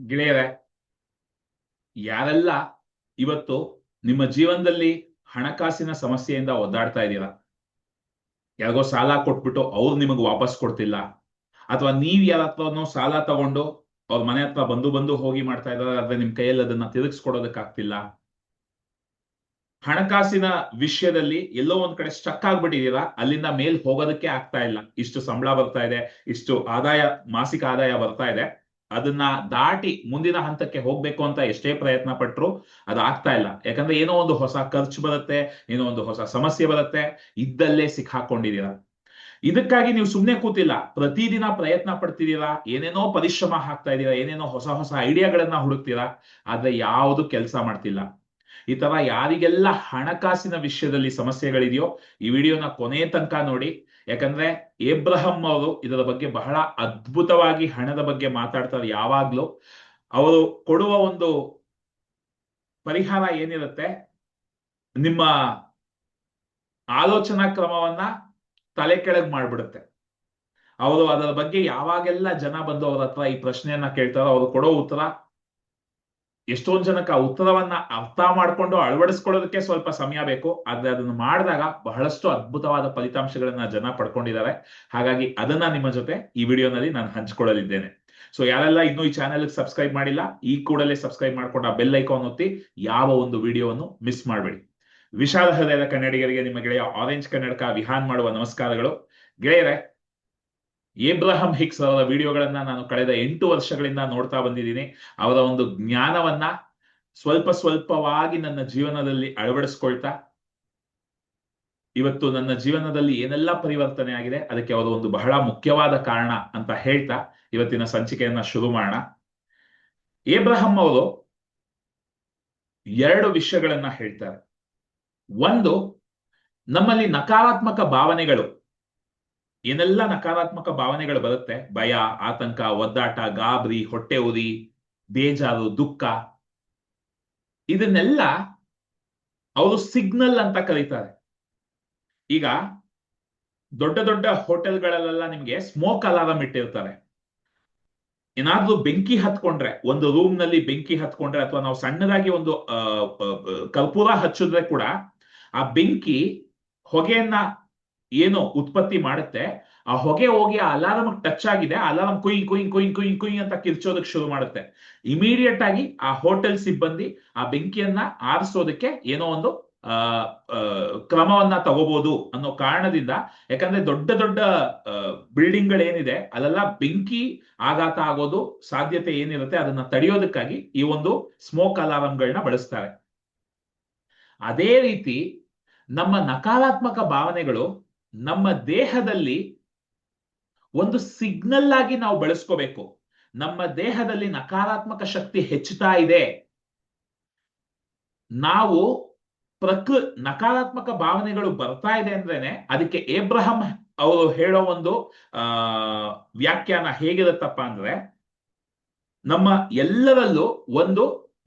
ಗೆಳೆಯರೆ, ಯಾರೆಲ್ಲ ಇವತ್ತು ನಿಮ್ಮ ಜೀವನದಲ್ಲಿ ಹಣಕಾಸಿನ ಸಮಸ್ಯೆಯಿಂದ ಒದ್ದಾಡ್ತಾ ಇದ್ದೀರಾ, ಯಾರಿಗೋ ಸಾಲ ಕೊಟ್ಬಿಟ್ಟು ಅವ್ರು ನಿಮಗೆ ವಾಪಸ್ ಕೊಡ್ತಿಲ್ಲ, ಅಥವಾ ನೀವ್ ಯಾರ ಹತ್ರನೋ ಸಾಲ ತಗೊಂಡು ಅವ್ರ ಮನೆ ಹತ್ರ ಬಂದು ಬಂದು ಹೋಗಿ ಮಾಡ್ತಾ ಇದ್ದಾರೆ, ಆದ್ರೆ ನಿಮ್ ಕೈಯಲ್ಲಿ ಅದನ್ನ ತಿರುಗಿಸ್ಕೊಡೋದಕ್ಕಾಗ್ತಿಲ್ಲ. ಹಣಕಾಸಿನ ವಿಷಯದಲ್ಲಿ ಎಲ್ಲೋ ಒಂದ್ ಕಡೆ ಸ್ಟಕ್ ಆಗ್ಬಿಟ್ಟಿದೀರಾ, ಅಲ್ಲಿಂದ ಮೇಲ್ ಹೋಗೋದಕ್ಕೆ ಆಗ್ತಾ ಇಲ್ಲ. ಇಷ್ಟು ಸಂಬಳ ಬರ್ತಾ ಇದೆ, ಇಷ್ಟು ಆದಾಯ, ಮಾಸಿಕ ಆದಾಯ ಬರ್ತಾ ಇದೆ, ಅದನ್ನ ದಾಟಿ ಮುಂದಿನ ಹಂತಕ್ಕೆ ಹೋಗ್ಬೇಕು ಅಂತ ಎಷ್ಟೇ ಪ್ರಯತ್ನ ಪಟ್ರು ಅದು ಆಗ್ತಾ ಇಲ್ಲ. ಯಾಕಂದ್ರೆ ಏನೋ ಒಂದು ಹೊಸ ಖರ್ಚು ಬರುತ್ತೆ, ಏನೋ ಒಂದು ಹೊಸ ಸಮಸ್ಯೆ ಬರುತ್ತೆ, ಇದ್ದಲ್ಲೇ ಸಿಕ್ಕಾಕೊಂಡಿದ್ದೀರಾ. ಇದಕ್ಕಾಗಿ ನೀವು ಸುಮ್ನೆ ಕೂತಿಲ್ಲ, ಪ್ರತಿದಿನ ಪ್ರಯತ್ನ ಪಡ್ತಿದ್ದೀರಾ, ಏನೇನೋ ಪರಿಶ್ರಮ ಹಾಕ್ತಾ ಇದ್ದೀರಾ, ಏನೇನೋ ಹೊಸ ಹೊಸ ಐಡಿಯಾಗಳನ್ನ ಹುಡುಕ್ತೀರಾ, ಆದ್ರೆ ಯಾವುದು ಕೆಲಸ ಮಾಡ್ತಿಲ್ಲ. ಈ ತರ ಯಾರಿಗೆಲ್ಲ ಹಣಕಾಸಿನ ವಿಷಯದಲ್ಲಿ ಸಮಸ್ಯೆಗಳಿದೆಯೋ ಈ ವಿಡಿಯೋನ ಕೊನೆ ತನಕ ನೋಡಿ. ಯಾಕಂದ್ರೆ ಏಬ್ರಹಂ ಅವರು ಇದರ ಬಗ್ಗೆ ಬಹಳ ಅದ್ಭುತವಾಗಿ ಹಣದ ಬಗ್ಗೆ ಮಾತಾಡ್ತಾರೆ ಯಾವಾಗ್ಲೂ. ಅವರು ಕೊಡುವ ಒಂದು ಪರಿಹಾರ ಏನಿರುತ್ತೆ, ನಿಮ್ಮ ಆಲೋಚನಾ ಕ್ರಮವನ್ನ ತಲೆ ಕೆಳಗ್ ಮಾಡ್ಬಿಡುತ್ತೆ. ಅವರು ಅದರ ಬಗ್ಗೆ ಯಾವಾಗೆಲ್ಲ ಜನ ಬಂದು ಅವ್ರ ಹತ್ರ ಈ ಪ್ರಶ್ನೆಯನ್ನ ಕೇಳ್ತಾರೋ ಅವರು ಕೊಡೋ ಉತ್ತರ, ಎಷ್ಟೊಂದ್ ಜನಕ್ಕೆ ಆ ಉತ್ತರವನ್ನ ಅರ್ಥ ಮಾಡ್ಕೊಂಡು ಅಳವಡಿಸ್ಕೊಳ್ಳೋದಕ್ಕೆ ಸ್ವಲ್ಪ ಸಮಯ ಬೇಕು, ಆದ್ರೆ ಅದನ್ನು ಮಾಡಿದಾಗ ಬಹಳಷ್ಟು ಅದ್ಭುತವಾದ ಫಲಿತಾಂಶಗಳನ್ನ ಜನ ಪಡ್ಕೊಂಡಿದ್ದಾರೆ. ಹಾಗಾಗಿ ಅದನ್ನ ನಿಮ್ಮ ಜೊತೆ ಈ ವಿಡಿಯೋನಲ್ಲಿ ನಾನು ಹಂಚ್ಕೊಳ್ಳಲಿದ್ದೇನೆ. ಸೊ ಯಾರೆಲ್ಲ ಇನ್ನೂ ಈ ಚಾನೆಲ್ ಸಬ್ಸ್ಕ್ರೈಬ್ ಮಾಡಿಲ್ಲ, ಈ ಕೂಡಲೇ ಸಬ್ಸ್ಕ್ರೈಬ್ ಮಾಡ್ಕೊಂಡು ಆ ಬೆಲ್ ಐಕಾನ್ ಒತ್ತಿ ಯಾವ ಒಂದು ವಿಡಿಯೋವನ್ನು ಮಿಸ್ ಮಾಡಬೇಡಿ. ವಿಶಾಲ ಹೃದಯದ ಕನ್ನಡಿಗರಿಗೆ ನಿಮ್ಮ ಗೆಳೆಯ ಆರೆಂಜ್ ಕನ್ನಡಕ ವಿಹಾನ್ ಮಾಡುವ ನಮಸ್ಕಾರಗಳು. ಗೆಳೆಯರೆ, ಏಬ್ರಹಂ ಹಿಕ್ಸ್ ಅವರ ವಿಡಿಯೋಗಳನ್ನ ನಾನು ಕಳೆದ 8 ವರ್ಷಗಳಿಂದ ನೋಡ್ತಾ ಬಂದಿದ್ದೀನಿ. ಅವರ ಒಂದು ಜ್ಞಾನವನ್ನ ಸ್ವಲ್ಪ ಸ್ವಲ್ಪವಾಗಿ ನನ್ನ ಜೀವನದಲ್ಲಿ ಅಳವಡಿಸ್ಕೊಳ್ತಾ ಇವತ್ತು ನನ್ನ ಜೀವನದಲ್ಲಿ ಏನೆಲ್ಲ ಪರಿವರ್ತನೆ ಆಗಿದೆ ಅದಕ್ಕೆ ಅವರು ಒಂದು ಬಹಳ ಮುಖ್ಯವಾದ ಕಾರಣ ಅಂತ ಹೇಳ್ತಾ ಇವತ್ತಿನ ಸಂಚಿಕೆಯನ್ನ ಶುರು ಮಾಡೋಣ. ಏಬ್ರಹಂ ಅವರು 2 ವಿಷಯಗಳನ್ನ ಹೇಳ್ತಾರೆ. ಒಂದು, ನಮ್ಮಲ್ಲಿ ನಕಾರಾತ್ಮಕ ಭಾವನೆಗಳು, ಏನೆಲ್ಲ ನಕಾರಾತ್ಮಕ ಭಾವನೆಗಳು ಬರುತ್ತೆ, ಭಯ, ಆತಂಕ, ಒದ್ದಾಟ, ಗಾಬರಿ, ಹೊಟ್ಟೆ ಉರಿ, ಬೇಜಾರು, ದುಃಖ, ಇದನ್ನೆಲ್ಲ ಅವರು ಸಿಗ್ನಲ್ ಅಂತ ಕರೀತಾರೆ. ಈಗ ದೊಡ್ಡ ದೊಡ್ಡ ಹೋಟೆಲ್ಗಳಲ್ಲೆಲ್ಲ ನಿಮ್ಗೆ ಸ್ಮೋಕ್ ಅಲಾರಂ ಇಟ್ಟಿರ್ತಾರೆ. ಏನಾದ್ರೂ ಬೆಂಕಿ ಹತ್ಕೊಂಡ್ರೆ, ಒಂದು ರೂಮ್ ನಲ್ಲಿ ಬೆಂಕಿ ಹತ್ಕೊಂಡ್ರೆ, ಅಥವಾ ನಾವು ಸಣ್ಣದಾಗಿ ಒಂದು ಕರ್ಪೂರ ಹಚ್ಚಿದ್ರೆ ಕೂಡ ಆ ಬೆಂಕಿ ಹೊಗೆಯನ್ನ ಏನು ಉತ್ಪತ್ತಿ ಮಾಡುತ್ತೆ, ಆ ಹೊಗೆ ಹೋಗಿ ಆ ಅಲಾರಂ ಟಚ್ ಆಗಿದೆ, ಅಲಾರಂ ಕುಯ್ ಕುಯ್ ಕುಯ್ ಕುಯ್ ಕುಯ್ ಅಂತ ಕಿರ್ಚೋದಕ್ಕೆ ಶುರು ಮಾಡುತ್ತೆ. ಇಮಿಡಿಯೇಟ್ ಆಗಿ ಆ ಹೋಟೆಲ್ ಸಿಬ್ಬಂದಿ ಆ ಬೆಂಕಿಯನ್ನ ಆರಿಸೋದಕ್ಕೆ ಏನೋ ಒಂದು ಕ್ರಮವನ್ನ ತಗೋಬಹುದು ಅನ್ನೋ ಕಾರಣದಿಂದ, ಯಾಕಂದ್ರೆ ದೊಡ್ಡ ದೊಡ್ಡ ಬಿಲ್ಡಿಂಗ್ ಗಳೇನಿದೆ ಅಲ್ಲೆಲ್ಲ ಬೆಂಕಿ ಆಘಾತ ಆಗೋದು ಸಾಧ್ಯತೆ ಏನಿರುತ್ತೆ ಅದನ್ನ ತಡೆಯೋದಕ್ಕಾಗಿ ಈ ಒಂದು ಸ್ಮೋಕ್ ಅಲಾರಂಗಳನ್ನ ಬಳಸ್ತಾರೆ. ಅದೇ ರೀತಿ ನಮ್ಮ ನಕಾರಾತ್ಮಕ ಭಾವನೆಗಳು ನಮ್ಮ ದೇಹದಲ್ಲಿ ಒಂದು ಸಿಗ್ನಲ್ ಆಗಿ ನಾವು ಬಳಸ್ಕೋಬೇಕು. ನಮ್ಮ ದೇಹದಲ್ಲಿ ನಕಾರಾತ್ಮಕ ಶಕ್ತಿ ಹೆಚ್ಚುತ್ತಾ ಇದೆ, ನಾವು ನಕಾರಾತ್ಮಕ ಭಾವನೆಗಳು ಬರ್ತಾ ಇದೆ ಅಂದ್ರೇನೆ ಅದಕ್ಕೆ ಏಬ್ರಹಂ ಅವರು ಹೇಳೋ ಒಂದು ವ್ಯಾಖ್ಯಾನ ಹೇಗಿರುತ್ತಪ್ಪ ಅಂದ್ರೆ, ನಮ್ಮ ಎಲ್ಲರಲ್ಲೂ ಒಂದು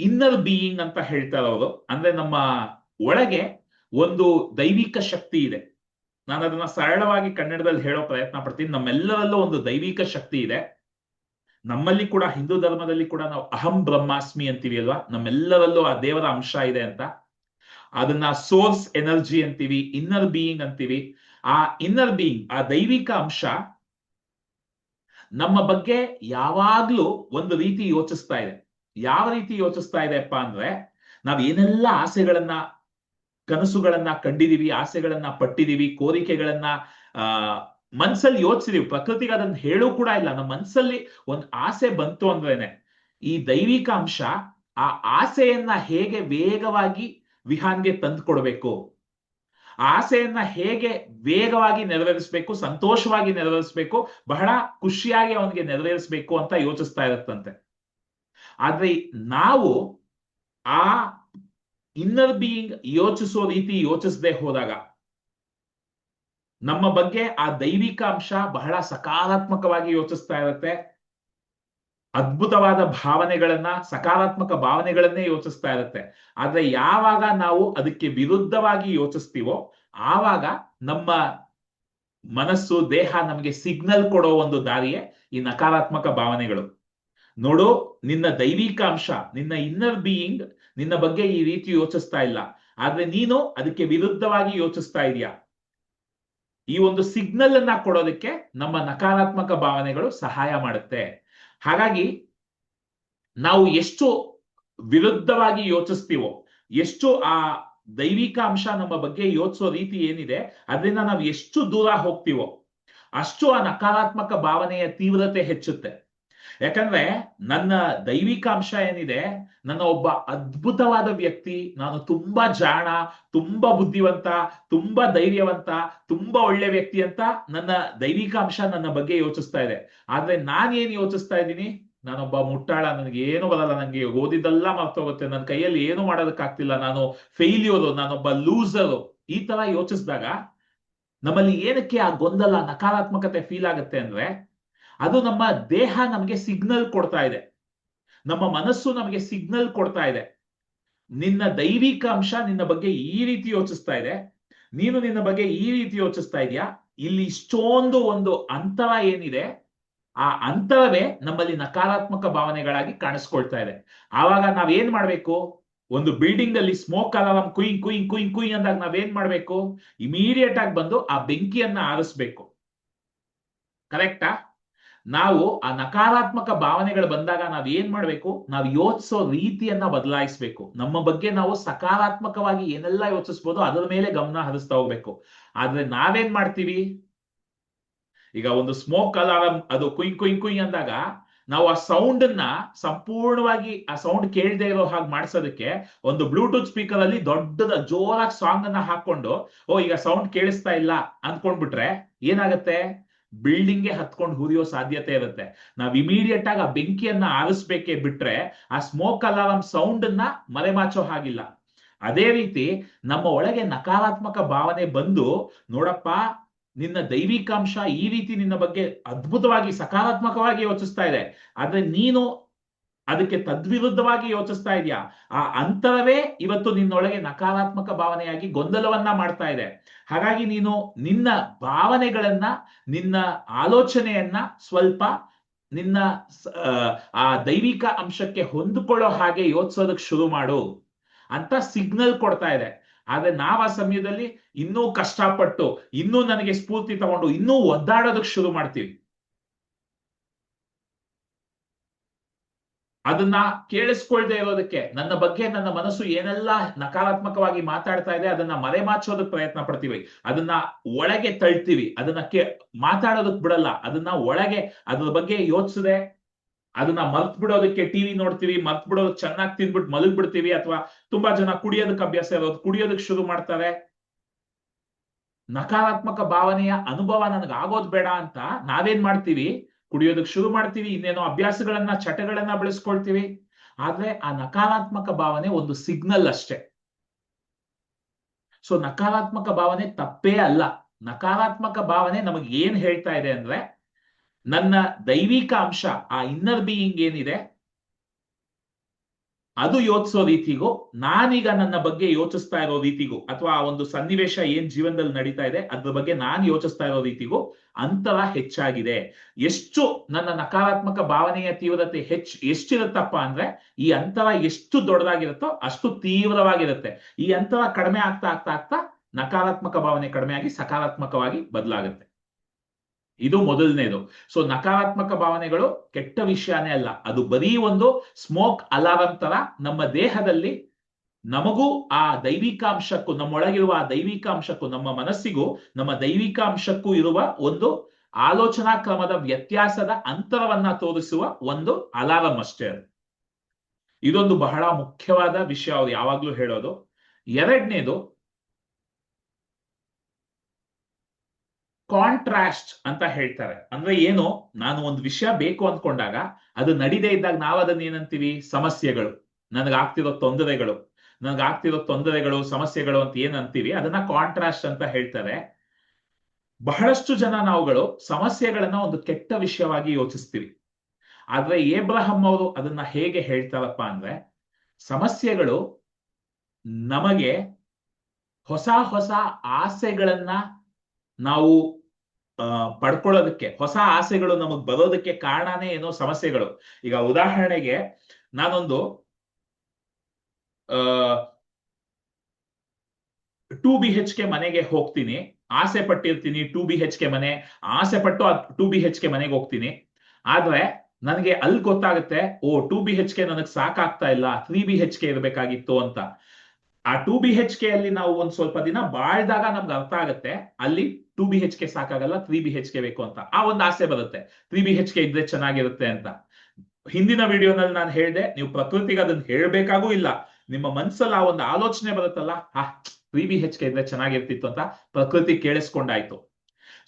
ಇನ್ನರ್ ಬೀಯಿಂಗ್ ಅಂತ ಹೇಳ್ತಾರೆ ಅವರು. ಅಂದ್ರೆ ನಮ್ಮ ಒಳಗೆ ಒಂದು ದೈವಿಕ ಶಕ್ತಿ ಇದೆ. ನಾನು ಅದನ್ನ ಸರಳವಾಗಿ ಕನ್ನಡದಲ್ಲಿ ಹೇಳೋ ಪ್ರಯತ್ನ ಪಡ್ತೀನಿ. ನಮ್ಮೆಲ್ಲರಲ್ಲೂ ಒಂದು ದೈವಿಕ ಶಕ್ತಿ ಇದೆ. ನಮ್ಮಲ್ಲಿ ಕೂಡ, ಹಿಂದೂ ಧರ್ಮದಲ್ಲಿ ಕೂಡ ನಾವು ಅಹಂ ಬ್ರಹ್ಮಾಸ್ಮಿ ಅಂತೀವಿ ಅಲ್ವಾ, ನಮ್ಮೆಲ್ಲರಲ್ಲೂ ಆ ದೇವರ ಅಂಶ ಇದೆ ಅಂತ. ಅದನ್ನ ಸೋರ್ಸ್ ಎನರ್ಜಿ ಅಂತೀವಿ, ಇನ್ನರ್ ಬೀಯಿಂಗ್ ಅಂತೀವಿ. ಆ ಇನ್ನರ್ ಬೀಯಿಂಗ್, ಆ ದೈವಿಕ ಅಂಶ ನಮ್ಮ ಬಗ್ಗೆ ಯಾವಾಗ್ಲೂ ಒಂದು ರೀತಿ ಯೋಚಿಸ್ತಾ ಇದೆ. ಯಾವ ರೀತಿ ಯೋಚಿಸ್ತಾ ಇದೆಪ್ಪ ಅಂದ್ರೆ, ನಾವ್ ಏನೆಲ್ಲ ಆಸೆಗಳನ್ನ, ಕನಸುಗಳನ್ನ ಕಂಡಿದೀವಿ, ಆಸೆಗಳನ್ನ ಪಟ್ಟಿದೀವಿ, ಕೋರಿಕೆಗಳನ್ನ ಮನ್ಸಲ್ಲಿ ಯೋಚಿಸಿದೀವಿ, ಪ್ರಕೃತಿಗೆ ಅದನ್ನ ಹೇಳೂ ಕೂಡ ಇಲ್ಲ. ನಮ್ಮ ಮನ್ಸಲ್ಲಿ ಒಂದು ಆಸೆ ಬಂತು ಅಂದ್ರೇನೆ ಈ ದೈವಿಕ ಅಂಶ ಆ ಆಸೆಯನ್ನ ಹೇಗೆ ವೇಗವಾಗಿ ವಿಹಾನ್ಗೆ ತಂದು ಕೊಡ್ಬೇಕು, ಆಸೆಯನ್ನ ಹೇಗೆ ವೇಗವಾಗಿ ನೆರವೇರಿಸಬೇಕು, ಸಂತೋಷವಾಗಿ ನೆರವೇರಿಸಬೇಕು, ಬಹಳ ಖುಷಿಯಾಗಿ ಅವನಿಗೆ ನೆರವೇರಿಸಬೇಕು ಅಂತ ಯೋಚಿಸ್ತಾ ಇರತ್ತಂತೆ. ಆದ್ರೆ ನಾವು ಆ ಇನ್ನರ್ ಬೀಯಿಂಗ್ ಯೋಚಿಸೋ ರೀತಿ ಯೋಚಿಸದೆ ಹೋದಾಗ ನಮ್ಮ ಬಗ್ಗೆ ಆ ದೈವಿಕ ಅಂಶ ಬಹಳ ಸಕಾರಾತ್ಮಕವಾಗಿ ಯೋಚಿಸ್ತಾ ಇರುತ್ತೆ. ಅದ್ಭುತವಾದ ಭಾವನೆಗಳನ್ನ, ಸಕಾರಾತ್ಮಕ ಭಾವನೆಗಳನ್ನೇ ಯೋಚಿಸ್ತಾ ಇರುತ್ತೆ. ಆದ್ರೆ ಯಾವಾಗ ನಾವು ಅದಕ್ಕೆ ವಿರುದ್ಧವಾಗಿ ಯೋಚಿಸ್ತೀವೋ ಆವಾಗ ನಮ್ಮ ಮನಸ್ಸು, ದೇಹ ನಮಗೆ ಸಿಗ್ನಲ್ ಕೊಡೋ ಒಂದು ದಾರಿಯೇ ಈ ನಕಾರಾತ್ಮಕ ಭಾವನೆಗಳು. ನೋಡು, ನಿನ್ನ ದೈವಿಕ ಅಂಶ, ನಿನ್ನ ಇನ್ನರ್ ಬೀಯಿಂಗ್ ನಿನ್ನ ಬಗ್ಗೆ ಈ ರೀತಿ ಯೋಚಿಸ್ತಾ ಇಲ್ಲ, ಆದ್ರೆ ನೀನು ಅದಕ್ಕೆ ವಿರುದ್ಧವಾಗಿ ಯೋಚಿಸ್ತಾ ಇದೀಯ. ಈ ಒಂದು ಸಿಗ್ನಲ್ ಅನ್ನ ಕೊಡೋದಕ್ಕೆ ನಮ್ಮ ನಕಾರಾತ್ಮಕ ಭಾವನೆಗಳು ಸಹಾಯ ಮಾಡುತ್ತೆ. ಹಾಗಾಗಿ ನಾವು ಎಷ್ಟು ವಿರುದ್ಧವಾಗಿ ಯೋಚಿಸ್ತೀವೋ, ಎಷ್ಟು ಆ ದೈವಿಕ ಅಂಶ ನಮ್ಮ ಬಗ್ಗೆ ಯೋಚಿಸೋ ರೀತಿ ಏನಿದೆ ಅದರಿಂದ ನಾವು ಎಷ್ಟು ದೂರ ಹೋಗ್ತೀವೋ ಅಷ್ಟು ಆ ನಕಾರಾತ್ಮಕ ಭಾವನೆಯ ತೀವ್ರತೆ ಹೆಚ್ಚುತ್ತೆ. ಯಾಕಂದ್ರೆ ನನ್ನ ದೈವಿಕ ಅಂಶ ಏನಿದೆ, ನನ್ನ ಒಬ್ಬ ಅದ್ಭುತವಾದ ವ್ಯಕ್ತಿ, ನಾನು ತುಂಬಾ ಜಾಣ, ತುಂಬಾ ಬುದ್ಧಿವಂತ, ತುಂಬಾ ಧೈರ್ಯವಂತ, ತುಂಬಾ ಒಳ್ಳೆ ವ್ಯಕ್ತಿ ಅಂತ ನನ್ನ ದೈವಿಕ ಅಂಶ ನನ್ನ ಬಗ್ಗೆ ಯೋಚಿಸ್ತಾ ಇದೆ. ಆದ್ರೆ ನಾನೇನ್ ಯೋಚಿಸ್ತಾ ಇದ್ದೀನಿ, ನಾನೊಬ್ಬ ಮುಟ್ಟಾಳ, ನನಗೆ ಏನು ಬರಲ್ಲ, ನನಗೆ ಓದಿದ್ದೆಲ್ಲ ಮರ್ತೋಗುತ್ತೆ, ನನ್ನ ಕೈಯಲ್ಲಿ ಏನು ಮಾಡೋದಕ್ಕಾಗ್ತಿಲ್ಲ, ನಾನು ಫೇಲ್ಯೂರು, ನಾನೊಬ್ಬ ಲೂಸರು, ಈ ತರ ಯೋಚಿಸಿದಾಗ ನಮ್ಮಲ್ಲಿ ಏನಕ್ಕೆ ಆ ಗೊಂದಲ, ನಕಾರಾತ್ಮಕತೆ ಫೀಲ್ ಆಗುತ್ತೆ ಅಂದ್ರೆ, ಅದು ನಮ್ಮ ದೇಹ ನಮಗೆ ಸಿಗ್ನಲ್ ಕೊಡ್ತಾ ಇದೆ, ನಮ್ಮ ಮನಸ್ಸು ನಮಗೆ ಸಿಗ್ನಲ್ ಕೊಡ್ತಾ ಇದೆ. ನಿನ್ನ ದೈವಿಕ ಅಂಶ ನಿನ್ನ ಬಗ್ಗೆ ಈ ರೀತಿ ಯೋಚಿಸ್ತಾ ಇದೆ, ನೀನು ನಿನ್ನ ಬಗ್ಗೆ ಈ ರೀತಿ ಯೋಚಿಸ್ತಾ ಇದೆಯಾ, ಇಲ್ಲಿ ಇಷ್ಟೊಂದು ಒಂದು ಅಂತರ ಏನಿದೆ, ಆ ಅಂತರವೇ ನಮ್ಮಲ್ಲಿ ನಕಾರಾತ್ಮಕ ಭಾವನೆಗಳಾಗಿ ಕಾಣಿಸ್ಕೊಳ್ತಾ ಇದೆ. ಆವಾಗ ನಾವೇನ್ ಮಾಡ್ಬೇಕು, ಒಂದು ಬಿಲ್ಡಿಂಗ್ ಅಲ್ಲಿ ಸ್ಮೋಕ್ ಅಲಾರ್ಮ್ ಕುಯ್ ಕುಯ್ ಕುಯ್ ಕುಯ್ ಅಂದಾಗ ನಾವೇನ್ ಮಾಡ್ಬೇಕು, ಇಮಿಡಿಯೇಟ್ ಆಗಿ ಬಂದು ಆ ಬೆಂಕಿಯನ್ನ ಆರಿಸ್ಬೇಕು. ಕರೆಕ್ಟಾ? ನಾವು ಆ ನಕಾರಾತ್ಮಕ ಭಾವನೆಗಳು ಬಂದಾಗ ನಾವ್ ಏನ್ ಮಾಡ್ಬೇಕು, ನಾವು ಯೋಚಿಸೋ ರೀತಿಯನ್ನ ಬದಲಾಯಿಸ್ಬೇಕು. ನಮ್ಮ ಬಗ್ಗೆ ನಾವು ಸಕಾರಾತ್ಮಕವಾಗಿ ಏನೆಲ್ಲ ಯೋಚಿಸ್ಬೋದು ಅದರ ಮೇಲೆ ಗಮನ ಹರಿಸ್ತಾ ಹೋಗ್ಬೇಕು. ಆದ್ರೆ ನಾವೇನ್ ಮಾಡ್ತೀವಿ, ಈಗ ಒಂದು ಸ್ಮೋಕ್ ಅಲಾರಂ ಅದು ಕುಯ್ ಕುಯ್ ಕುಯ್ ಅಂದಾಗ ನಾವು ಆ ಸೌಂಡ್ ಅನ್ನ ಸಂಪೂರ್ಣವಾಗಿ ಆ ಸೌಂಡ್ ಕೇಳದೆ ಇರೋ ಹಾಗೆ ಮಾಡಿಸೋದಕ್ಕೆ ಒಂದು ಬ್ಲೂಟೂತ್ ಸ್ಪೀಕರ್ ಅಲ್ಲಿ ದೊಡ್ಡದ ಜೋರಾಗಿ ಸಾಂಗ್ ಅನ್ನ ಹಾಕೊಂಡು, ಓ ಈಗ ಸೌಂಡ್ ಕೇಳಿಸ್ತಾ ಇಲ್ಲ ಅಂದ್ಕೊಂಡ್ಬಿಟ್ರೆ ಏನಾಗುತ್ತೆ, ಬಿಲ್ಡಿಂಗ್ಗೆ ಹತ್ಕೊಂಡು ಹುರಿಯೋ ಸಾಧ್ಯತೆ ಇರುತ್ತೆ. ನಾವ್ ಇಮಿಡಿಯೇಟ್ ಆಗಿ ಆ ಬೆಂಕಿಯನ್ನ ಆರಿಸ್ಬೇಕೇ ಬಿಟ್ರೆ ಆ ಸ್ಮೋಕ್ ಅಲಾರಂ ಸೌಂಡ್ ಅನ್ನ ಮರೆಮಾಚೋ ಹಾಗಿಲ್ಲ. ಅದೇ ರೀತಿ ನಮ್ಮ ಒಳಗೆ ನಕಾರಾತ್ಮಕ ಭಾವನೆ ಬಂದು, ನೋಡಪ್ಪ ನಿನ್ನ ದೈವಿಕಾಂಶ ಈ ರೀತಿ ನಿನ್ನ ಬಗ್ಗೆ ಅದ್ಭುತವಾಗಿ ಸಕಾರಾತ್ಮಕವಾಗಿ ಯೋಚಿಸ್ತಾ ಇದೆ, ಆದ್ರೆ ನೀನು ಅದಕ್ಕೆ ತದ್ವಿರುದ್ಧವಾಗಿ ಯೋಚಿಸ್ತಾ ಇದೆಯಾ, ಆ ಅಂತರವೇ ಇವತ್ತು ನಿನ್ನೊಳಗೆ ನಕಾರಾತ್ಮಕ ಭಾವನೆಯಾಗಿ ಗೊಂದಲವನ್ನ ಮಾಡ್ತಾ ಇದೆ. ಹಾಗಾಗಿ ನೀನು ನಿನ್ನ ಭಾವನೆಗಳನ್ನ, ನಿನ್ನ ಆಲೋಚನೆಯನ್ನ ಸ್ವಲ್ಪ ನಿನ್ನ ಆ ದೈವಿಕ ಅಂಶಕ್ಕೆ ಹೊಂದಿಕೊಳ್ಳೋ ಹಾಗೆ ಯೋಚಿಸೋದಕ್ಕೆ ಶುರು ಮಾಡು ಅಂತ ಸಿಗ್ನಲ್ ಕೊಡ್ತಾ ಇದೆ. ಆದ್ರೆ ನಾವ್ ಆ ಸಮಯದಲ್ಲಿ ಇನ್ನೂ ಕಷ್ಟಪಟ್ಟು, ಇನ್ನೂ ನನಗೆ ಸ್ಫೂರ್ತಿ ತಗೊಂಡು ಇನ್ನೂ ಒದ್ದಾಡೋದಕ್ಕೆ ಶುರು ಮಾಡ್ತೀವಿ. ಅದನ್ನ ಕೇಳಿಸ್ಕೊಳ್ದೆ ಇರೋದಕ್ಕೆ, ನನ್ನ ಬಗ್ಗೆ ನನ್ನ ಮನಸ್ಸು ಏನೆಲ್ಲ ನಕಾರಾತ್ಮಕವಾಗಿ ಮಾತಾಡ್ತಾ ಇದೆ ಅದನ್ನ ಮರೆಮಾಚೋದಕ್ಕೆ ಪ್ರಯತ್ನ ಪಡ್ತೀವಿ, ಅದನ್ನ ಒಳಗೆ ತಳ್ತೀವಿ, ಅದನ್ನ ಮಾತಾಡೋದಕ್ ಬಿಡಲ್ಲ, ಅದನ್ನ ಒಳಗೆ ಅದ್ರ ಬಗ್ಗೆ ಯೋಚಿಸದೆ ಅದನ್ನ ಮರ್ತ್ ಬಿಡೋದಕ್ಕೆ ಟಿವಿ ನೋಡ್ತೀವಿ, ಮರ್ತ್ ಬಿಡೋದಕ್ಕೆ ಚೆನ್ನಾಗಿ ತಿಂದ್ಬಿಟ್ಟು ಮಲಗ್ ಬಿಡ್ತೀವಿ. ಅಥವಾ ತುಂಬಾ ಜನ ಕುಡಿಯೋದಕ್ಕೆ ಅಭ್ಯಾಸ ಇರೋದು, ಕುಡಿಯೋದಕ್ಕೆ ಶುರು ಮಾಡ್ತಾರೆ. ನಕಾರಾತ್ಮಕ ಭಾವನೆಯ ಅನುಭವ ನನಗೆ ಆಗೋದ್ ಬೇಡ ಅಂತ ನಾವೇನ್ ಮಾಡ್ತೀವಿ, ಕುಡಿಯೋದಕ್ಕೆ ಶುರು ಮಾಡ್ತೀವಿ, ಇನ್ನೇನೋ ಅಭ್ಯಾಸಗಳನ್ನ ಚಟಗಳನ್ನ ಬೆಳೆಸ್ಕೊಳ್ತೀವಿ. ಆದ್ರೆ ಆ ನಕಾರಾತ್ಮಕ ಭಾವನೆ ಒಂದು ಸಿಗ್ನಲ್ ಅಷ್ಟೇ. ಸೊ ನಕಾರಾತ್ಮಕ ಭಾವನೆ ತಪ್ಪೇ ಅಲ್ಲ. ನಕಾರಾತ್ಮಕ ಭಾವನೆ ನಮಗೆ ಏನ್ ಹೇಳ್ತಾ ಇದೆ ಅಂದ್ರೆ, ನನ್ನ ದೈವಿಕ ಅಂಶ, ಆ ಇನ್ನರ್ ಬೀಯಿಂಗ್ ಏನಿದೆ ಅದು ಯೋಚಿಸೋ ರೀತಿಗೂ, ನಾನೀಗ ನನ್ನ ಬಗ್ಗೆ ಯೋಚಿಸ್ತಾ ಇರೋ ರೀತಿಗೂ, ಅಥವಾ ಆ ಒಂದು ಸನ್ನಿವೇಶ ಏನ್ ಜೀವನದಲ್ಲಿ ನಡೀತಾ ಇದೆ ಅದ್ರ ಬಗ್ಗೆ ನಾನು ಯೋಚಿಸ್ತಾ ಇರೋ ರೀತಿಗೂ ಅಂತರ ಹೆಚ್ಚಾಗಿದೆ. ಎಷ್ಟು ನನ್ನ ನಕಾರಾತ್ಮಕ ಭಾವನೆಯ ತೀವ್ರತೆ ಎಷ್ಟಿರುತ್ತಪ್ಪ ಅಂದ್ರೆ, ಈ ಅಂತರ ಎಷ್ಟು ದೊಡ್ಡದಾಗಿರುತ್ತೋ ಅಷ್ಟು ತೀವ್ರವಾಗಿರುತ್ತೆ. ಈ ಅಂತರ ಕಡಿಮೆ ಆಗ್ತಾ ಆಗ್ತಾ ಆಗ್ತಾ ನಕಾರಾತ್ಮಕ ಭಾವನೆ ಕಡಿಮೆ ಆಗಿ ಸಕಾರಾತ್ಮಕವಾಗಿ ಬದಲಾಗುತ್ತೆ. ಇದು ಮೊದಲನೇದು. ಸೊ ನಕಾರಾತ್ಮಕ ಭಾವನೆಗಳು ಕೆಟ್ಟ ವಿಷಯನೇ ಅಲ್ಲ, ಅದು ಬರೀ ಒಂದು ಸ್ಮೋಕ್ ಅಲಾರಂ ತರ ನಮ್ಮ ದೇಹದಲ್ಲಿ ನಮಗೂ ಆ ದೈವಿಕಾಂಶಕ್ಕೂ, ನಮ್ಮೊಳಗಿರುವ ಆ ದೈವಿಕಾಂಶಕ್ಕೂ, ನಮ್ಮ ಮನಸ್ಸಿಗೂ ನಮ್ಮ ದೈವಿಕಾಂಶಕ್ಕೂ ಇರುವ ಒಂದು ಆಲೋಚನಾ ಕ್ರಮದ ವ್ಯತ್ಯಾಸದ ಅಂತರವನ್ನ ತೋರಿಸುವ ಒಂದು ಅಲಾರಂ ಅಷ್ಟೇ ಅದು. ಇದೊಂದು ಬಹಳ ಮುಖ್ಯವಾದ ವಿಷಯ ಅವ್ರು ಯಾವಾಗ್ಲೂ ಹೇಳೋದು. ಎರಡನೇದು ಕಾಂಟ್ರಾಸ್ಟ್ ಅಂತ ಹೇಳ್ತಾರೆ. ಅಂದ್ರೆ ಏನು, ನಾನು ಒಂದು ವಿಷಯ ಬೇಕು ಅಂದ್ಕೊಂಡಾಗ ಅದು ನಡೀದೇ ಇದ್ದಾಗ ನಾವು ಅದನ್ನ ಏನಂತೀವಿ, ಸಮಸ್ಯೆಗಳು, ನನಗಾಗ್ತಿರೋ ತೊಂದರೆಗಳು ಸಮಸ್ಯೆಗಳು ಅಂತ ಏನ್ ಅಂತೀವಿ, ಅದನ್ನ ಕಾಂಟ್ರಾಸ್ಟ್ ಅಂತ ಹೇಳ್ತಾರೆ. ಬಹಳಷ್ಟು ಜನ ನಾವುಗಳು ಸಮಸ್ಯೆಗಳನ್ನ ಒಂದು ಕೆಟ್ಟ ವಿಷಯವಾಗಿ ಯೋಚಿಸ್ತೀವಿ. ಆದ್ರೆ ಏಬ್ರಹಂ ಅವರು ಅದನ್ನ ಹೇಗೆ ಹೇಳ್ತಾರಪ್ಪ ಅಂದ್ರೆ, ಸಮಸ್ಯೆಗಳು ನಮಗೆ ಹೊಸ ಹೊಸ ಆಸೆಗಳನ್ನ ನಾವು ಪಡ್ಕೊಳ್ಳೋದಕ್ಕೆ, ಹೊಸ ಆಸೆಗಳು ನಮಗ್ ಬರೋದಕ್ಕೆ ಕಾರಣನೇ ಏನೋ ಸಮಸ್ಯೆಗಳು. ಈಗ ಉದಾಹರಣೆಗೆ ನಾನೊಂದು 2 BHK ಮನೆಗೆ ಹೋಗ್ತೀನಿ, ಆಸೆ ಪಟ್ಟಿರ್ತೀನಿ 2 BHK ಮನೆ, ಆಸೆ ಪಟ್ಟು 2 BHK ಮನೆಗೆ ಹೋಗ್ತೀನಿ. ಆದ್ರೆ ನನಗೆ ಅಲ್ಲಿ ಗೊತ್ತಾಗುತ್ತೆ, ಓ 2 BHK ನನಗೆ ಸಾಕಾಗ್ತಾ ಇಲ್ಲ, 3 BHK ಇರಬೇಕಾಗಿತ್ತು ಅಂತ. ಆ 2 BHK ಅಲ್ಲಿ ನಾವು ಒಂದ್ ಸ್ವಲ್ಪ ದಿನ ಬಾಳ್ದಾಗ ನಮ್ಗೆ ಅರ್ಥ ಆಗುತ್ತೆ, ಅಲ್ಲಿ 2 BHK ಸಾಕಾಗಲ್ಲ, 3 BHK ಬೇಕು ಅಂತ. ಆ ಒಂದು ಆಸೆ ಬರುತ್ತೆ, 3 BHK ಇದ್ರೆ ಚೆನ್ನಾಗಿರುತ್ತೆ ಅಂತ. ಹಿಂದಿನ ವಿಡಿಯೋನಲ್ಲಿ ನಾನು ಹೇಳಿದೆ, ನೀವು ಪ್ರಕೃತಿಗೆ ಅದನ್ನ ಹೇಳ್ಬೇಕಾಗೂ ಇಲ್ಲ, ನಿಮ್ಮ ಮನ್ಸಲ್ಲಿ ಆ ಒಂದು ಆಲೋಚನೆ ಬರುತ್ತಲ್ಲ, 3 BHK ಇದ್ರೆ ಚೆನ್ನಾಗಿರ್ತಿತ್ತು ಅಂತ ಪ್ರಕೃತಿ ಕೇಳಿಸ್ಕೊಂಡಾಯ್ತು.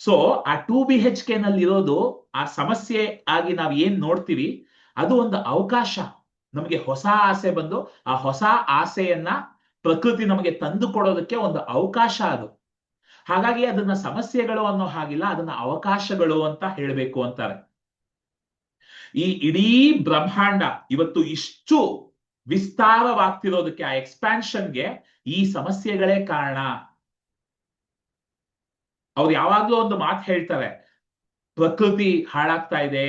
ಸೊ ಆ 2 BHK ನಲ್ಲಿ ಇರೋದು ಆ ಸಮಸ್ಯೆ ಆಗಿ ನಾವ್ ಏನ್ ನೋಡ್ತೀವಿ, ಅದು ಒಂದು ಅವಕಾಶ. ನಮಗೆ ಹೊಸ ಆಸೆ ಬಂದು ಆ ಹೊಸ ಆಸೆಯನ್ನ ಪ್ರಕೃತಿ ನಮಗೆ ತಂದು ಕೊಡೋದಕ್ಕೆ ಒಂದು ಅವಕಾಶ ಅದು. ಹಾಗಾಗಿ ಅದನ್ನ ಸಮಸ್ಯೆಗಳು ಅನ್ನೋ ಹಾಗಿಲ್ಲ, ಅದನ್ನ ಅವಕಾಶಗಳು ಅಂತ ಹೇಳ್ಬೇಕು ಅಂತಾರೆ. ಈ ಇಡೀ ಬ್ರಹ್ಮಾಂಡ ಇವತ್ತು ಇಷ್ಟು ವಿಸ್ತಾರವಾಗ್ತಿರೋದಕ್ಕೆ, ಆ ಎಕ್ಸ್ಪ್ಯಾನ್ಷನ್ಗೆ ಈ ಸಮಸ್ಯೆಗಳೇ ಕಾರಣ. ಅವ್ರು ಯಾವಾಗ್ಲೂ ಒಂದು ಮಾತು ಹೇಳ್ತಾರೆ, ಪ್ರಕೃತಿ ಹಾಳಾಗ್ತಾ ಇದೆ,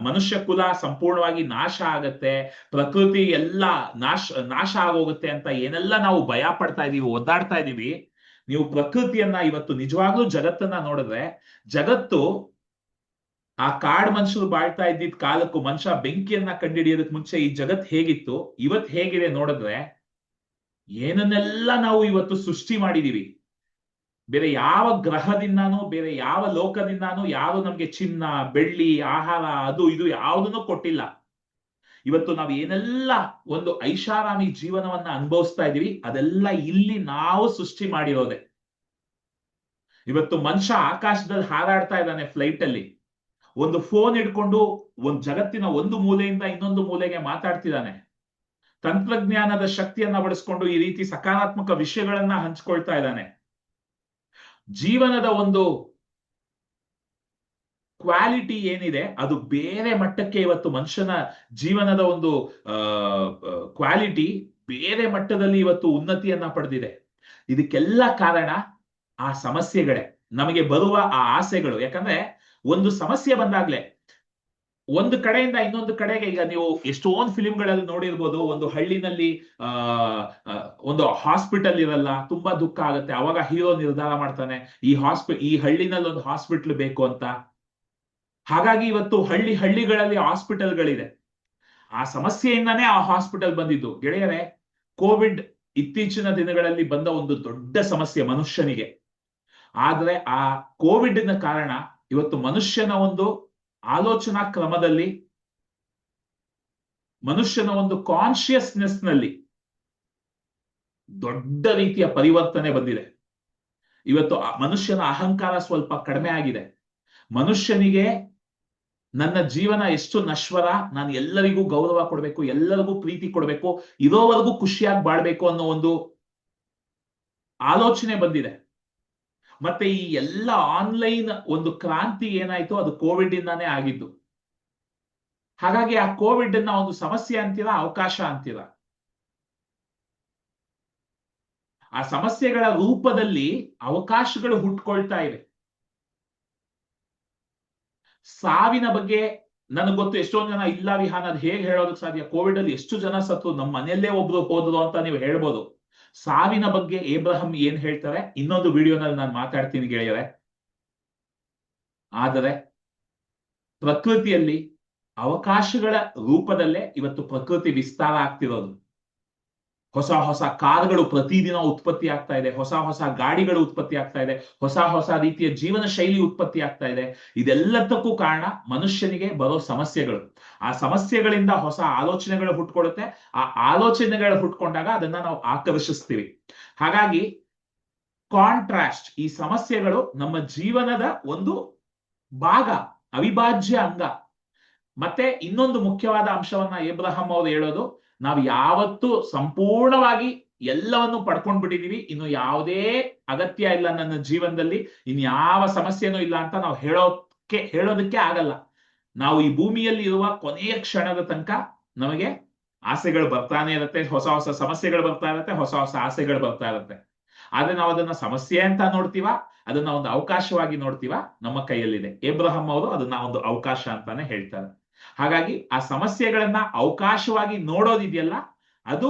ಮನುಷ್ಯ ಕುಲ ಸಂಪೂರ್ಣವಾಗಿ ನಾಶ ಆಗತ್ತೆ, ಪ್ರಕೃತಿ ಎಲ್ಲ ನಾಶ ಆಗೋಗುತ್ತೆ ಅಂತ ಏನೆಲ್ಲ ನಾವು ಭಯ ಪಡ್ತಾ ಇದೀವಿ, ಒದ್ದಾಡ್ತಾ ಇದೀವಿ. ನೀವು ಪ್ರಕೃತಿಯನ್ನ ಇವತ್ತು ನಿಜವಾಗ್ಲೂ ಜಗತ್ತನ್ನ ನೋಡಿದ್ರೆ, ಜಗತ್ತು ಆ ಕಾಡ್ ಮನುಷ್ಯರು ಬಾಳ್ತಾ ಇದ್ದಿದ್ ಕಾಲಕ್ಕೂ, ಮನುಷ್ಯ ಬೆಂಕಿಯನ್ನ ಕಂಡುಹಿಡಿಯೋದಕ್ಕೆ ಮುಂಚೆ ಈ ಜಗತ್ ಹೇಗಿತ್ತು, ಇವತ್ ಹೇಗಿದೆ ನೋಡಿದ್ರೆ, ಏನನ್ನೆಲ್ಲ ನಾವು ಇವತ್ತು ಸೃಷ್ಟಿ ಮಾಡಿದೀವಿ. ಬೇರೆ ಯಾವ ಗ್ರಹದಿಂದಾನು, ಬೇರೆ ಯಾವ ಲೋಕದಿಂದಾನು ಯಾರು ನಮ್ಗೆ ಚಿನ್ನ, ಬೆಳ್ಳಿ, ಆಹಾರ, ಅದು ಇದು ಯಾವುದನ್ನು ಕೊಟ್ಟಿಲ್ಲ. ಇವತ್ತು ನಾವು ಏನೆಲ್ಲ ಒಂದು ಐಷಾರಾಮಿ ಜೀವನವನ್ನ ಅನುಭವಿಸ್ತಾ ಇದೀವಿ, ಅದೆಲ್ಲ ಇಲ್ಲಿ ನಾವು ಸೃಷ್ಟಿ ಮಾಡಿರೋದೆ. ಇವತ್ತು ಮನುಷ್ಯ ಆಕಾಶದಲ್ಲಿ ಹಾರಾಡ್ತಾ ಇದ್ದಾನೆ ಫ್ಲೈಟ್ ಅಲ್ಲಿ, ಒಂದು ಫೋನ್ ಹಿಡ್ಕೊಂಡು ಒಂದು ಜಗತ್ತಿನ ಒಂದು ಮೂಲೆಯಿಂದ ಇನ್ನೊಂದು ಮೂಲೆಗೆ ಮಾತಾಡ್ತಿದ್ದಾನೆ. ತಂತ್ರಜ್ಞಾನದ ಶಕ್ತಿಯನ್ನ ಬಳಸ್ಕೊಂಡು ಈ ರೀತಿ ಸಕಾರಾತ್ಮಕ ವಿಷಯಗಳನ್ನ ಹಂಚ್ಕೊಳ್ತಾ ಇದ್ದಾನೆ. ಜೀವನದ ಒಂದು ಕ್ವಾಲಿಟಿ ಏನಿದೆ ಅದು ಬೇರೆ ಮಟ್ಟಕ್ಕೆ, ಇವತ್ತು ಮನುಷ್ಯನ ಜೀವನದ ಒಂದು ಕ್ವಾಲಿಟಿ ಬೇರೆ ಮಟ್ಟದಲ್ಲಿ ಇವತ್ತು ಉನ್ನತಿಯನ್ನ ಪಡೆದಿದೆ. ಇದಕ್ಕೆಲ್ಲ ಕಾರಣ ಆ ಸಮಸ್ಯೆಗಳೇ, ನಮಗೆ ಬರುವ ಆ ಆಸೆಗಳು. ಯಾಕಂದ್ರೆ ಒಂದು ಸಮಸ್ಯೆ ಬಂದಾಗ್ಲೇ ಒಂದು ಕಡೆಯಿಂದ ಇನ್ನೊಂದು ಕಡೆಗೆ, ಈಗ ನೀವು ಎಷ್ಟೊಂದು ಫಿಲಿಂಗಳಲ್ಲಿ ನೋಡಿರ್ಬೋದು, ಒಂದು ಹಳ್ಳಿನಲ್ಲಿ ಒಂದು ಹಾಸ್ಪಿಟಲ್ ಇರಲ್ಲ, ತುಂಬಾ ದುಃಖ ಆಗುತ್ತೆ. ಅವಾಗ ಹೀರೋ ನಿರ್ಧಾರ ಮಾಡ್ತಾನೆ, ಈ ಹಳ್ಳಿನಲ್ಲಿ ಒಂದು ಹಾಸ್ಪಿಟಲ್ ಬೇಕು ಅಂತ. ಹಾಗಾಗಿ ಇವತ್ತು ಹಳ್ಳಿಗಳಲ್ಲಿ ಹಾಸ್ಪಿಟಲ್ಗಳಿದೆ. ಆ ಸಮಸ್ಯೆಯಿಂದಾನೇ ಆ ಹಾಸ್ಪಿಟಲ್ ಬಂದಿದ್ದು. ಗೆಳೆಯರೇ, ಕೋವಿಡ್ ಇತ್ತೀಚಿನ ದಿನಗಳಲ್ಲಿ ಬಂದ ಒಂದು ದೊಡ್ಡ ಸಮಸ್ಯೆ ಮನುಷ್ಯನಿಗೆ. ಆದ್ರೆ ಆ ಕೋವಿಡ್ ನ ಕಾರಣ ಇವತ್ತು ಮನುಷ್ಯನ ಒಂದು ಆಲೋಚನಾ ಕ್ರಮದಲ್ಲಿ, ಮನುಷ್ಯನ ಒಂದು ಕಾನ್ಶಿಯಸ್ನೆಸ್ ನಲ್ಲಿ ದೊಡ್ಡ ರೀತಿಯ ಪರಿವರ್ತನೆ ಬಂದಿದೆ. ಇವತ್ತು ಮನುಷ್ಯನ ಅಹಂಕಾರ ಸ್ವಲ್ಪ ಕಡಿಮೆ ಆಗಿದೆ. ಮನುಷ್ಯನಿಗೆ ನನ್ನ ಜೀವನ ಎಷ್ಟು ನಶ್ವರ, ನಾನು ಎಲ್ಲರಿಗೂ ಗೌರವ ಕೊಡ್ಬೇಕು, ಎಲ್ಲರಿಗೂ ಪ್ರೀತಿ ಕೊಡ್ಬೇಕು, ಇರೋವರೆಗೂ ಖುಷಿಯಾಗಿ ಬಾಳ್ಬೇಕು ಅನ್ನೋ ಒಂದು ಆಲೋಚನೆ ಬಂದಿದೆ. ಮತ್ತೆ ಈ ಎಲ್ಲ ಆನ್ಲೈನ್ ಒಂದು ಕ್ರಾಂತಿ ಏನಾಯ್ತು, ಅದು ಕೋವಿಡ್ ಇಂದಾನೇ ಆಗಿದ್ದು. ಹಾಗಾಗಿ ಆ ಕೋವಿಡ್ ಅನ್ನ ಒಂದು ಸಮಸ್ಯೆ ಅಂತೀರಾ, ಅವಕಾಶ ಅಂತೀರಾ? ಆ ಸಮಸ್ಯೆಗಳ ರೂಪದಲ್ಲಿ ಅವಕಾಶಗಳು ಹುಟ್ಕೊಳ್ತಾ ಇವೆ. ಸಾವಿನ ಬಗ್ಗೆ ನನಗೆ ಗೊತ್ತು, ಎಷ್ಟೊಂದು ಜನ ಇಲ್ಲ ವಿಹಾನ್ ಅದು ಹೇಗೆ ಹೇಳೋದಕ್ಕೆ ಸಾಧ್ಯ, ಕೋವಿಡ್ ಅಲ್ಲಿ ಎಷ್ಟು ಜನ ಸತ್ತು, ನಮ್ಮ ಮನೆಯಲ್ಲೇ ಒಬ್ರು ಹೋದ್ರು ಅಂತ ನೀವು ಹೇಳ್ಬೋದು. ಸಾವಿನ ಬಗ್ಗೆ ಏಬ್ರಹಂ ಏನ್ ಹೇಳ್ತಾರೆ ಇನ್ನೊಂದು ವಿಡಿಯೋನಲ್ಲಿ ನಾನು ಮಾತಾಡ್ತೀನಿ ಗೆಳೆಯರೆ. ಆದರೆ ಪ್ರಕೃತಿಯಲ್ಲಿ ಅವಕಾಶಗಳ ರೂಪದಲ್ಲೇ ಇವತ್ತು ಪ್ರಕೃತಿ ವಿಸ್ತಾರ ಆಗ್ತಿರೋದು. ಹೊಸ ಹೊಸ ಕಾರ್ಗಳು ಪ್ರತಿದಿನ ಉತ್ಪತ್ತಿ ಆಗ್ತಾ ಇದೆ, ಹೊಸ ಹೊಸ ಗಾಡಿಗಳು ಉತ್ಪತ್ತಿ ಆಗ್ತಾ ಇದೆ, ಹೊಸ ಹೊಸ ರೀತಿಯ ಜೀವನ ಶೈಲಿ ಉತ್ಪತ್ತಿ ಆಗ್ತಾ ಇದೆ. ಇದೆಲ್ಲದಕ್ಕೂ ಕಾರಣ ಮನುಷ್ಯನಿಗೆ ಬರೋ ಸಮಸ್ಯೆಗಳು. ಆ ಸಮಸ್ಯೆಗಳಿಂದ ಹೊಸ ಆಲೋಚನೆಗಳು ಹುಟ್ಕೊಳ್ಳುತ್ತೆ. ಆ ಆಲೋಚನೆಗಳು ಹುಟ್ಕೊಂಡಾಗ ಅದನ್ನ ನಾವು ಆಕರ್ಷಿಸ್ತೀವಿ. ಹಾಗಾಗಿ ಕಾಂಟ್ರಾಸ್ಟ್, ಈ ಸಮಸ್ಯೆಗಳು ನಮ್ಮ ಜೀವನದ ಒಂದು ಭಾಗ, ಅವಿಭಾಜ್ಯ ಅಂಗ. ಮತ್ತೆ ಇನ್ನೊಂದು ಮುಖ್ಯವಾದ ಅಂಶವನ್ನ ಏಬ್ರಹಂ ಅವರು ಹೇಳೋದು, ನಾವು ಯಾವತ್ತೂ ಸಂಪೂರ್ಣವಾಗಿ ಎಲ್ಲವನ್ನು ಪಡ್ಕೊಂಡ್ ಬಿಟ್ಟಿದೀವಿ, ಇನ್ನು ಯಾವುದೇ ಅಗತ್ಯ ಇಲ್ಲ ನನ್ನ ಜೀವನದಲ್ಲಿ, ಇನ್ ಯಾವ ಸಮಸ್ಯೆನೂ ಇಲ್ಲ ಅಂತ ನಾವು ಹೇಳೋದಕ್ಕೆ ಆಗಲ್ಲ. ನಾವು ಈ ಭೂಮಿಯಲ್ಲಿ ಇರುವ ಕೊನೆಯ ಕ್ಷಣದ ತನಕ ನಮಗೆ ಆಸೆಗಳು ಬರ್ತಾನೆ ಇರುತ್ತೆ, ಹೊಸ ಹೊಸ ಸಮಸ್ಯೆಗಳು ಬರ್ತಾ ಇರುತ್ತೆ, ಹೊಸ ಹೊಸ ಆಸೆಗಳು ಬರ್ತಾ ಇರುತ್ತೆ. ಆದ್ರೆ ನಾವು ಅದನ್ನ ಸಮಸ್ಯೆ ಅಂತ ನೋಡ್ತೀವ ಅದನ್ನ ಒಂದು ಅವಕಾಶವಾಗಿ ನೋಡ್ತೀವ, ನಮ್ಮ ಕೈಯಲ್ಲಿದೆ. ಏಬ್ರಹಂ ಅವರು ಅದನ್ನ ಒಂದು ಅವಕಾಶ ಅಂತಾನೆ ಹೇಳ್ತಾರೆ. ಹಾಗಾಗಿ ಆ ಸಮಸ್ಯೆಗಳನ್ನ ಅವಕಾಶವಾಗಿ ನೋಡೋದಿದೆಯಲ್ಲ, ಅದು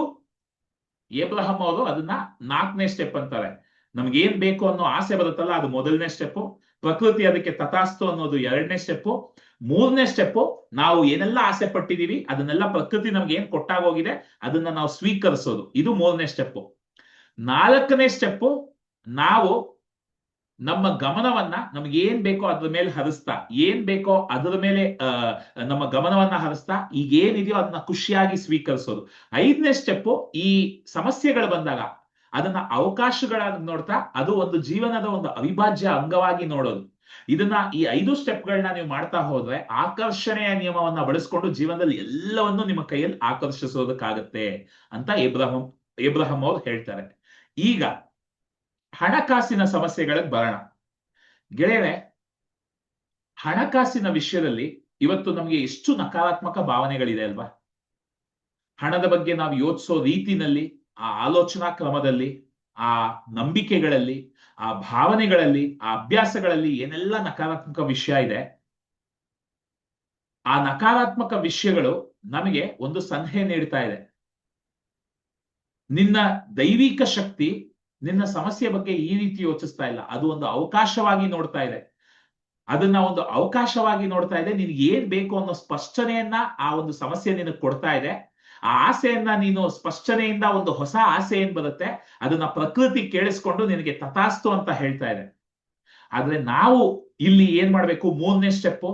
ಏಬ್ರಹಂ ಅವರು ಅದನ್ನ 4ನೇ ಸ್ಟೆಪ್ ಅಂತಾರೆ. ನಮ್ಗೆ ಏನ್ ಬೇಕು ಅನ್ನೋ ಆಸೆ ಬರುತ್ತಲ್ಲ, ಅದು ಮೊದಲನೇ ಸ್ಟೆಪ್. ಪ್ರಕೃತಿ ಅದಕ್ಕೆ ತಥಾಸ್ತು ಅನ್ನೋದು 2ನೇ ಸ್ಟೆಪ್. 3ನೇ ಸ್ಟೆಪ್, ನಾವು ಏನೆಲ್ಲ ಆಸೆ ಪಟ್ಟಿದೀವಿ ಅದನ್ನೆಲ್ಲ ಪ್ರಕೃತಿ ನಮ್ಗೆ ಏನ್ ಕೊಟ್ಟಾಗೋಗಿದೆ ಅದನ್ನ ನಾವು ಸ್ವೀಕರಿಸೋದು, ಇದು 3ನೇ ಸ್ಟೆಪ್. 4ನೇ ಸ್ಟೆಪ್, ನಾವು ನಮ್ಮ ಗಮನವನ್ನ ನಮ್ಗೆ ಏನ್ ಬೇಕೋ ಅದ್ರ ಮೇಲೆ ಹರಿಸ್ತಾ, ಏನ್ ಬೇಕೋ ಅದ್ರ ಮೇಲೆ ನಮ್ಮ ಗಮನವನ್ನ ಹರಿಸ್ತಾ ಈಗ ಏನಿದೆಯೋ ಅದನ್ನ ಖುಷಿಯಾಗಿ ಸ್ವೀಕರಿಸೋದು. 5ನೇ ಸ್ಟೆಪ್, ಈ ಸಮಸ್ಯೆಗಳು ಬಂದಾಗ ಅದನ್ನ ಅವಕಾಶಗಳಾಗಿ ನೋಡ್ತಾ ಅದು ಒಂದು ಜೀವನದ ಒಂದು ಅವಿಭಾಜ್ಯ ಅಂಗವಾಗಿ ನೋಡೋದು. ಇದನ್ನ ಈ 5 ಸ್ಟೆಪ್ಗಳನ್ನ ನೀವು ಮಾಡ್ತಾ ಹೋದ್ರೆ ಆಕರ್ಷಣೆಯ ನಿಯಮವನ್ನ ಬಳಸ್ಕೊಂಡು ಜೀವನದಲ್ಲಿ ಎಲ್ಲವನ್ನೂ ನಿಮ್ಮ ಕೈಯಲ್ಲಿ ಆಕರ್ಷಿಸೋದಕ್ಕಾಗತ್ತೆ ಅಂತ ಏಬ್ರಹಂ ಅವ್ರು ಹೇಳ್ತಾರೆ. ಈಗ ಹಣಕಾಸಿನ ಸಮಸ್ಯೆಗಳಿಗೆ ಬರೋಣ. ಗೆಳೆಯರೆ, ಹಣಕಾಸಿನ ವಿಷಯದಲ್ಲಿ ಇವತ್ತು ನಮಗೆ ಎಷ್ಟು ನಕಾರಾತ್ಮಕ ಭಾವನೆಗಳಿದೆ ಅಲ್ವಾ? ಹಣದ ಬಗ್ಗೆ ನಾವು ಯೋಚಿಸೋ ರೀತಿನಲ್ಲಿ, ಆ ಆಲೋಚನಾ ಕ್ರಮದಲ್ಲಿ, ಆ ನಂಬಿಕೆಗಳಲ್ಲಿ, ಆ ಭಾವನೆಗಳಲ್ಲಿ, ಆ ಅಭ್ಯಾಸಗಳಲ್ಲಿ ಏನೆಲ್ಲ ನಕಾರಾತ್ಮಕ ವಿಷಯ ಇದೆ. ಆ ನಕಾರಾತ್ಮಕ ವಿಷಯಗಳು ನಮಗೆ ಒಂದು ಸಲಹೆ ನೀಡ್ತಾ ಇದೆ. ನಿನ್ನ ದೈವಿಕ ಶಕ್ತಿ ನಿನ್ನ ಸಮಸ್ಯೆ ಬಗ್ಗೆ ಈ ರೀತಿ ಯೋಚಿಸ್ತಾ ಇಲ್ಲ, ಅದು ಒಂದು ಅವಕಾಶವಾಗಿ ನೋಡ್ತಾ ಇದೆ. ಅದನ್ನ ಒಂದು ಅವಕಾಶವಾಗಿ ನೋಡ್ತಾ ಇದೆ. ನಿನ್ಗೆ ಏನ್ ಬೇಕು ಅನ್ನೋ ಸ್ಪಷ್ಟನೆಯನ್ನ ಆ ಒಂದು ಸಮಸ್ಯೆ ನಿನಗೆ ಕೊಡ್ತಾ ಇದೆ. ಆ ಆಸೆಯನ್ನ ನೀನು ಸ್ಪಷ್ಟನೆಯಿಂದ, ಒಂದು ಹೊಸ ಆಸೆ ಏನ್ ಬರುತ್ತೆ ಅದನ್ನ ಪ್ರಕೃತಿ ಕೇಳಿಸ್ಕೊಂಡು ನಿನಗೆ ತಥಾಸ್ತು ಅಂತ ಹೇಳ್ತಾ ಇದೆ. ಆದ್ರೆ ನಾವು ಇಲ್ಲಿ ಏನ್ ಮಾಡ್ಬೇಕು? 3ನೇ ಸ್ಟೆಪ್,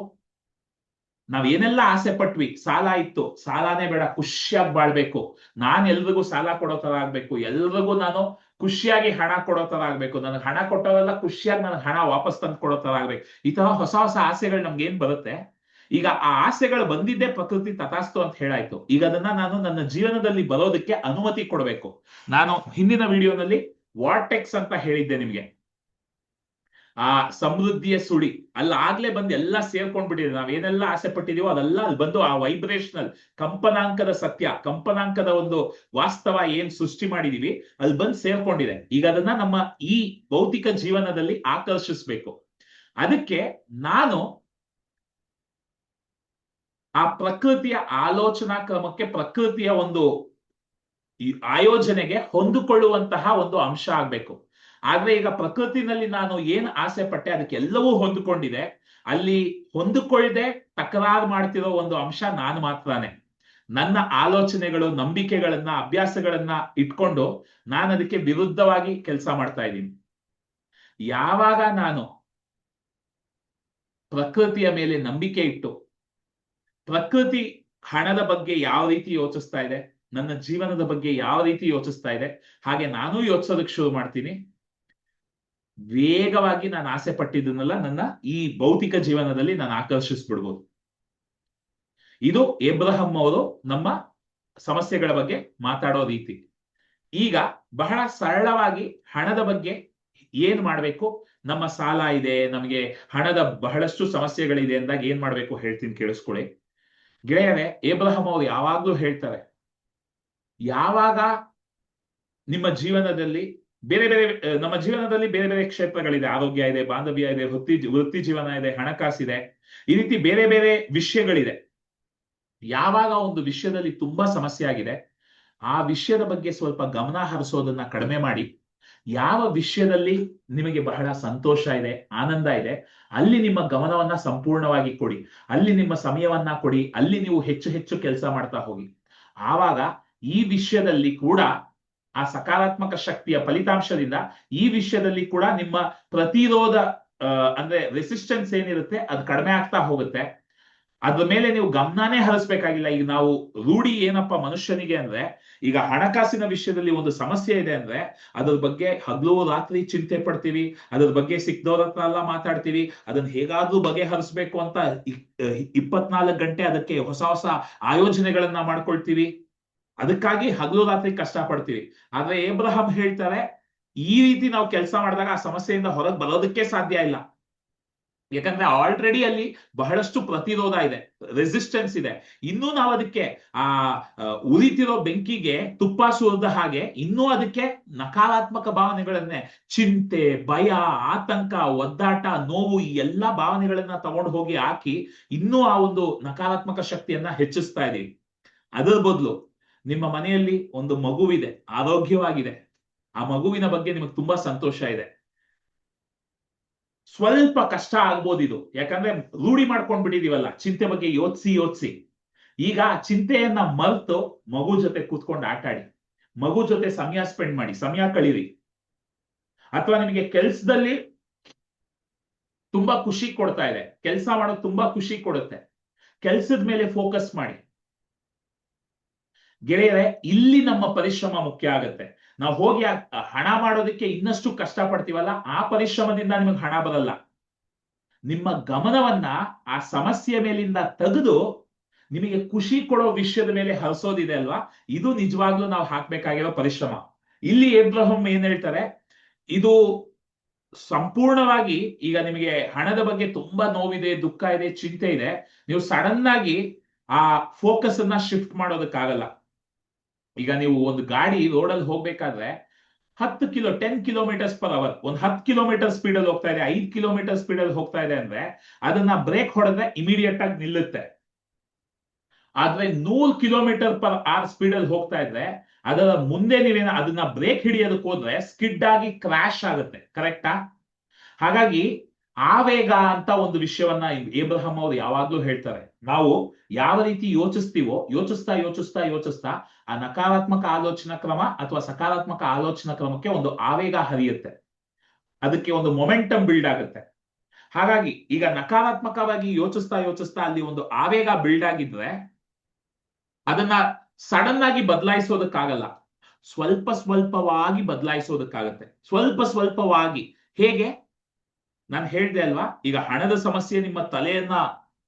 ನಾವ್ ಏನೆಲ್ಲ ಆಸೆ ಪಟ್ವಿ, ಸಾಲ ಇತ್ತು, ಸಾಲಾನೇ ಬೇಡ, ಖುಷಿಯಾಗಿ ಬಾಳ್ಬೇಕು, ನಾನ್ ಎಲ್ರಿಗೂ ಸಾಲ ಕೊಡೋ ತರ ಆಗ್ಬೇಕು, ಎಲ್ರಿಗೂ ನಾನು ಖುಷಿಯಾಗಿ ಹಣ ಕೊಡೋ ತರ ಆಗ್ಬೇಕು, ನನಗೆ ಹಣ ಕೊಟ್ಟವೆಲ್ಲ ಖುಷಿಯಾಗಿ ನನಗೆ ಹಣ ವಾಪಸ್ ತಂದು ಕೊಡೋ ತರ ಆಗ್ಬೇಕು. ಈ ತರ ಹೊಸ ಹೊಸ ಆಸೆಗಳು ನಮ್ಗೆ ಏನ್ ಬರುತ್ತೆ. ಈಗ ಆ ಆಸೆಗಳು ಬಂದಿದ್ದೇ ಪ್ರಕೃತಿ ತಥಾಸ್ತು ಅಂತ ಹೇಳಾಯ್ತು. ಈಗ ಅದನ್ನ ನಾನು ನನ್ನ ಜೀವನದಲ್ಲಿ ಬರೋದಕ್ಕೆ ಅನುಮತಿ ಕೊಡಬೇಕು. ನಾನು ಹಿಂದಿನ ವಿಡಿಯೋನಲ್ಲಿ ವಾರ್ಟೆಕ್ಸ್ ಅಂತ ಹೇಳಿದ್ದೆ ನಿಮ್ಗೆ, ಆ ಸಮೃದ್ಧಿಯ ಸುಳಿ ಅಲ್ಲಿ ಆಗ್ಲೇ ಬಂದು ಎಲ್ಲ ಸೇರ್ಕೊಂಡ್ಬಿಟ್ಟಿದೆ. ನಾವೇನೆಲ್ಲ ಆಸೆ ಪಟ್ಟಿದೀವೋ ಅದೆಲ್ಲ ಅಲ್ಲಿ ಬಂದು ಆ ವೈಬ್ರೇಷನಲ್ ಕಂಪನಾಂಕದ ಸತ್ಯ, ಕಂಪನಾಂಕದ ಒಂದು ವಾಸ್ತವ ಏನ್ ಸೃಷ್ಟಿ ಮಾಡಿದೀವಿ ಅಲ್ಲಿ ಬಂದು ಸೇರ್ಕೊಂಡಿದೆ. ಈಗ ಅದನ್ನ ನಮ್ಮ ಈ ಭೌತಿಕ ಜೀವನದಲ್ಲಿ ಆಕರ್ಷಿಸ್ಬೇಕು. ಅದಕ್ಕೆ ನಾನು ಆ ಪ್ರಕೃತಿಯ ಆಲೋಚನಾ ಕ್ರಮಕ್ಕೆ, ಪ್ರಕೃತಿಯ ಒಂದು ಆಯೋಜನೆಗೆ ಹೊಂದಿಕೊಳ್ಳುವಂತಹ ಒಂದು ಅಂಶ ಆಗ್ಬೇಕು. ಆದ್ರೆ ಈಗ ಪ್ರಕೃತಿನಲ್ಲಿ ನಾನು ಏನ್ ಆಸೆ ಪಟ್ಟೆ ಅದಕ್ಕೆ ಎಲ್ಲವೂ ಹೊಂದಿಕೊಂಡಿದೆ. ಅಲ್ಲಿ ಹೊಂದಿಕೊಳ್ಳದೆ ತಕರಾರು ಮಾಡ್ತಿರೋ ಒಂದು ಅಂಶ ನಾನು ಮಾತ್ರನೇ. ನನ್ನ ಆಲೋಚನೆಗಳು, ನಂಬಿಕೆಗಳನ್ನ, ಅಭ್ಯಾಸಗಳನ್ನ ಇಟ್ಕೊಂಡು ನಾನು ಅದಕ್ಕೆ ವಿರುದ್ಧವಾಗಿ ಕೆಲಸ ಮಾಡ್ತಾ ಇದ್ದೀನಿ. ಯಾವಾಗ ನಾನು ಪ್ರಕೃತಿಯ ಮೇಲೆ ನಂಬಿಕೆ ಇಟ್ಟು, ಪ್ರಕೃತಿ ಹಣದ ಬಗ್ಗೆ ಯಾವ ರೀತಿ ಯೋಚಿಸ್ತಾ ಇದೆ, ನನ್ನ ಜೀವನದ ಬಗ್ಗೆ ಯಾವ ರೀತಿ ಯೋಚಿಸ್ತಾ ಇದೆ, ಹಾಗೆ ನಾನು ಯೋಚಿಸೋದಕ್ಕೆ ಶುರು ಮಾಡ್ತೀನಿ. ವೇಗವಾಗಿ ನಾನು ಆಸೆ ಪಟ್ಟಿದ್ದನ್ನೆಲ್ಲ ನನ್ನ ಈ ಭೌತಿಕ ಜೀವನದಲ್ಲಿ ನಾನು ಆಕರ್ಷಿಸ್ಬಿಡ್ಬೋದು. ಇದು ಏಬ್ರಹಂ ಅವರು ನಮ್ಮ ಸಮಸ್ಯೆಗಳ ಬಗ್ಗೆ ಮಾತಾಡೋ ರೀತಿ. ಈಗ ಬಹಳ ಸರಳವಾಗಿ ಹಣದ ಬಗ್ಗೆ ಏನ್ ಮಾಡ್ಬೇಕು, ನಮ್ಮ ಸಾಲ ಇದೆ, ನಮಗೆ ಹಣದ ಬಹಳಷ್ಟು ಸಮಸ್ಯೆಗಳಿದೆ ಅಂದಾಗ ಏನ್ ಮಾಡ್ಬೇಕು ಹೇಳ್ತೀನಿ, ಕೇಳಿಸ್ಕೊಳ್ಳಿ. ಗೆಳೆಯರೆ, ಏಬ್ರಹಂ ಅವರು ಯಾವಾಗ್ಲೂ ಹೇಳ್ತಾರೆ, ಯಾವಾಗ ನಿಮ್ಮ ಜೀವನದಲ್ಲಿ ನಮ್ಮ ಜೀವನದಲ್ಲಿ ಬೇರೆ ಬೇರೆ ಕ್ಷೇತ್ರಗಳಿದೆ, ಆರೋಗ್ಯ ಇದೆ, ಬಾಂಧವ್ಯ ಇದೆ, ವೃತ್ತಿ ಜೀವನ ಇದೆ, ಹಣಕಾಸಿದೆ, ಈ ರೀತಿ ಬೇರೆ ಬೇರೆ ವಿಷಯಗಳಿದೆ. ಯಾವಾಗ ಒಂದು ವಿಷಯದಲ್ಲಿ ತುಂಬಾ ಸಮಸ್ಯೆ ಆಗಿದೆ, ಆ ವಿಷಯದ ಬಗ್ಗೆ ಸ್ವಲ್ಪ ಗಮನ ಹರಿಸೋದನ್ನ ಕಡಿಮೆ ಮಾಡಿ, ಯಾವ ವಿಷಯದಲ್ಲಿ ನಿಮಗೆ ಬಹಳ ಸಂತೋಷ ಇದೆ, ಆನಂದ ಇದೆ, ಅಲ್ಲಿ ನಿಮ್ಮ ಗಮನವನ್ನ ಸಂಪೂರ್ಣವಾಗಿ ಕೊಡಿ, ಅಲ್ಲಿ ನಿಮ್ಮ ಸಮಯವನ್ನ ಕೊಡಿ, ಅಲ್ಲಿ ನೀವು ಹೆಚ್ಚು ಹೆಚ್ಚು ಕೆಲಸ ಮಾಡ್ತಾ ಹೋಗಿ. ಆವಾಗ ಈ ವಿಷಯದಲ್ಲಿ ಕೂಡ ಆ ಸಕಾರಾತ್ಮಕ ಶಕ್ತಿಯ ಫಲಿತಾಂಶದಿಂದ ಈ ವಿಷಯದಲ್ಲಿ ಕೂಡ ನಿಮ್ಮ ಪ್ರತಿರೋಧ ಅಂದ್ರೆ ರೆಸಿಸ್ಟೆನ್ಸ್ ಏನಿರುತ್ತೆ ಅದು ಕಡಿಮೆ ಆಗ್ತಾ ಹೋಗುತ್ತೆ. ಅದ್ರ ಮೇಲೆ ನೀವು ಗಮನನೇ ಹರಿಸ್ಬೇಕಾಗಿಲ್ಲ. ಈಗ ನಾವು ರೂಢಿ ಏನಪ್ಪ ಮನುಷ್ಯನಿಗೆ ಅಂದ್ರೆ, ಈಗ ಹಣಕಾಸಿನ ವಿಷಯದಲ್ಲಿ ಒಂದು ಸಮಸ್ಯೆ ಇದೆ ಅಂದ್ರೆ ಅದ್ರ ಬಗ್ಗೆ ಹಗಲು ರಾತ್ರಿ ಚಿಂತೆ ಪಡ್ತೀವಿ, ಅದ್ರ ಬಗ್ಗೆ ಸಿಕ್ದವ್ರ ಹತ್ರ ಎಲ್ಲ ಮಾತಾಡ್ತೀವಿ, ಅದನ್ನ ಹೇಗಾದ್ರೂ ಬಗೆಹರಿಸ್ಬೇಕು ಅಂತ 24 ಗಂಟೆ ಅದಕ್ಕೆ ಹೊಸ ಹೊಸ ಆಯೋಜನೆಗಳನ್ನ ಮಾಡ್ಕೊಳ್ತೀವಿ, ಅದಕ್ಕಾಗಿ ಹಗಲು ರಾತ್ರಿ ಕಷ್ಟ ಪಡ್ತೀವಿ. ಆದ್ರೆ ಏಬ್ರಹಂ ಹೇಳ್ತಾರೆ, ಈ ರೀತಿ ನಾವು ಕೆಲಸ ಮಾಡಿದಾಗ ಆ ಸಮಸ್ಯೆಯಿಂದ ಹೊರಗೆ ಬರೋದಕ್ಕೆ ಸಾಧ್ಯ ಇಲ್ಲ. ಯಾಕಂದ್ರೆ ಆಲ್ರೆಡಿ ಅಲ್ಲಿ ಬಹಳಷ್ಟು ಪ್ರತಿರೋಧ ಇದೆ, ರೆಸಿಸ್ಟೆನ್ಸ್ ಇದೆ. ಇನ್ನೂ ನಾವು ಅದಕ್ಕೆ ಆ ಉರಿತಿರೋ ಬೆಂಕಿಗೆ ತುಪ್ಪ ಸುರಿದ ಹಾಗೆ ಇನ್ನೂ ಅದಕ್ಕೆ ನಕಾರಾತ್ಮಕ ಭಾವನೆಗಳನ್ನೇ, ಚಿಂತೆ, ಭಯ, ಆತಂಕ, ಒದ್ದಾಟ, ನೋವು, ಈ ಎಲ್ಲಾ ಭಾವನೆಗಳನ್ನ ತಗೊಂಡು ಹೋಗಿ ಹಾಕಿ ಇನ್ನೂ ಆ ಒಂದು ನಕಾರಾತ್ಮಕ ಶಕ್ತಿಯನ್ನ ಹೆಚ್ಚಿಸ್ತಾ ಇದೀವಿ. ಅದರ ಬದಲು ನಿಮ್ಮ ಮನೆಯಲ್ಲಿ ಒಂದು ಮಗುವಿದೆ, ಆರೋಗ್ಯವಾಗಿದೆ, ಆ ಮಗುವಿನ ಬಗ್ಗೆ ನಿಮಗೆ ತುಂಬಾ ಸಂತೋಷ ಇದೆ. ಸ್ವಲ್ಪ ಕಷ್ಟ ಆಗ್ಬೋದು ಇದು, ಯಾಕಂದ್ರೆ ರೂಢಿ ಮಾಡ್ಕೊಂಡ್ ಬಿಟ್ಟಿದೀವಲ್ಲ ಚಿಂತೆ ಬಗ್ಗೆ ಯೋಚಿಸಿ. ಈಗ ಚಿಂತೆಯನ್ನ ಮರೆತು ಮಗು ಜೊತೆ ಕೂತ್ಕೊಂಡು ಆಟ ಆಡಿ, ಮಗು ಜೊತೆ ಸಮಯ ಸ್ಪೆಂಡ್ ಮಾಡಿ, ಸಮಯ ಕಳೀರಿ. ಅಥವಾ ನಿಮಗೆ ಕೆಲ್ಸದಲ್ಲಿ ತುಂಬಾ ಖುಷಿ ಕೊಡ್ತಾ ಇದೆ, ಕೆಲಸ ಮಾಡೋದು ತುಂಬಾ ಖುಷಿ ಕೊಡುತ್ತೆ, ಕೆಲ್ಸದ ಮೇಲೆ ಫೋಕಸ್ ಮಾಡಿ. ಗೆಳೆಯರೆ, ಇಲ್ಲಿ ನಮ್ಮ ಪರಿಶ್ರಮ ಮುಖ್ಯ ಆಗುತ್ತೆ. ನಾವು ಹೋಗಿ ಹಣ ಮಾಡೋದಕ್ಕೆ ಇನ್ನಷ್ಟು ಕಷ್ಟ ಪಡ್ತೀವಲ್ಲ, ಆ ಪರಿಶ್ರಮದಿಂದ ನಿಮಗೆ ಹಣ ಬರಲ್ಲ. ನಿಮ್ಮ ಗಮನವನ್ನ ಆ ಸಮಸ್ಯೆ ಮೇಲಿಂದ ತೆಗೆದು ನಿಮಗೆ ಖುಷಿ ಕೊಡೋ ವಿಷಯದ ಮೇಲೆ ಹರಿಸೋದಿದೆ ಅಲ್ವಾ, ಇದು ನಿಜವಾಗ್ಲೂ ನಾವು ಹಾಕ್ಬೇಕಾಗಿರೋ ಪರಿಶ್ರಮ. ಇಲ್ಲಿ ಏಬ್ರಹಂ ಏನ್ ಹೇಳ್ತಾರೆ, ಇದು ಸಂಪೂರ್ಣವಾಗಿ ಈಗ ನಿಮಗೆ ಹಣದ ಬಗ್ಗೆ ತುಂಬಾ ನೋವಿದೆ, ದುಃಖ ಇದೆ, ಚಿಂತೆ ಇದೆ, ನೀವು ಸಡನ್ ಆಗಿ ಆ ಫೋಕಸ್ ಅನ್ನ ಶಿಫ್ಟ್ ಮಾಡೋದಕ್ಕಾಗಲ್ಲ. ಈಗ ನೀವು ಒಂದು ಗಾಡಿ ರೋಡಲ್ಲಿ ಹೋಗ್ಬೇಕಾದ್ರೆ 10 ಕಿಲೋಮೀಟರ್ಸ್ ಪರ್ ಅವರ್, ಒಂದು 10 ಕಿಲೋಮೀಟರ್ ಸ್ಪೀಡ್ ಅಲ್ಲಿ ಹೋಗ್ತಾ ಇದೆ, 5 ಕಿಲೋಮೀಟರ್ ಸ್ಪೀಡ್ ಅಲ್ಲಿ ಹೋಗ್ತಾ ಇದೆ ಅಂದ್ರೆ ಅದನ್ನ ಬ್ರೇಕ್ ಹೊಡೆದ್ರೆ ಇಮಿಡಿಯೇಟ್ ಆಗಿ ನಿಲ್ಲುತ್ತೆ. ಆದ್ರೆ 100 ಕಿಲೋಮೀಟರ್ ಪರ್ ಅವರ್ ಸ್ಪೀಡ್ ಅಲ್ಲಿ ಹೋಗ್ತಾ ಇದ್ರೆ ಅದರ ಮುಂದೆ ನೀವೇನ ಅದನ್ನ ಬ್ರೇಕ್ ಹಿಡಿಯೋದಕ್ಕೆ ಹೋದ್ರೆ ಸ್ಕಿಡ್ ಆಗಿ ಕ್ರಾಶ್ ಆಗುತ್ತೆ. ಕರೆಕ್ಟಾ? ಹಾಗಾಗಿ ಆವೇಗ ಅಂತ ಒಂದು ವಿಷಯವನ್ನ ಏಬ್ರಹಂ ಅವರು ಯಾವಾಗ್ಲೂ ಹೇಳ್ತಾರೆ. ನಾವು ಯಾವ ರೀತಿ ಯೋಚಿಸ್ತೀವೋ, ಯೋಚಿಸ್ತಾ ಆ ನಕಾರಾತ್ಮಕ ಆಲೋಚನಾ ಕ್ರಮ ಅಥವಾ ಸಕಾರಾತ್ಮಕ ಆಲೋಚನಾ ಕ್ರಮಕ್ಕೆ ಒಂದು ಆವೇಗ ಹರಿಯುತ್ತೆ, ಅದಕ್ಕೆ ಒಂದು ಮೊಮೆಂಟಮ್ ಬಿಲ್ಡ್ ಆಗುತ್ತೆ. ಹಾಗಾಗಿ ಈಗ ನಕಾರಾತ್ಮಕವಾಗಿ ಯೋಚಿಸ್ತಾ ಅಲ್ಲಿ ಒಂದು ಆವೇಗ ಬಿಲ್ಡ್ ಆಗಿದ್ರೆ ಅದನ್ನ ಸಡನ್ ಆಗಿ ಬದಲಾಯಿಸೋದಕ್ಕಾಗಲ್ಲ, ಸ್ವಲ್ಪವಾಗಿ ಬದಲಾಯಿಸೋದಕ್ಕಾಗತ್ತೆ. ಸ್ವಲ್ಪವಾಗಿ. ಹೇಗೆ? ನಾನು ಹೇಳ್ದೆ ಅಲ್ವಾ, ಈಗ ಹಣದ ಸಮಸ್ಯೆ ನಿಮ್ಮ ತಲೆಯನ್ನ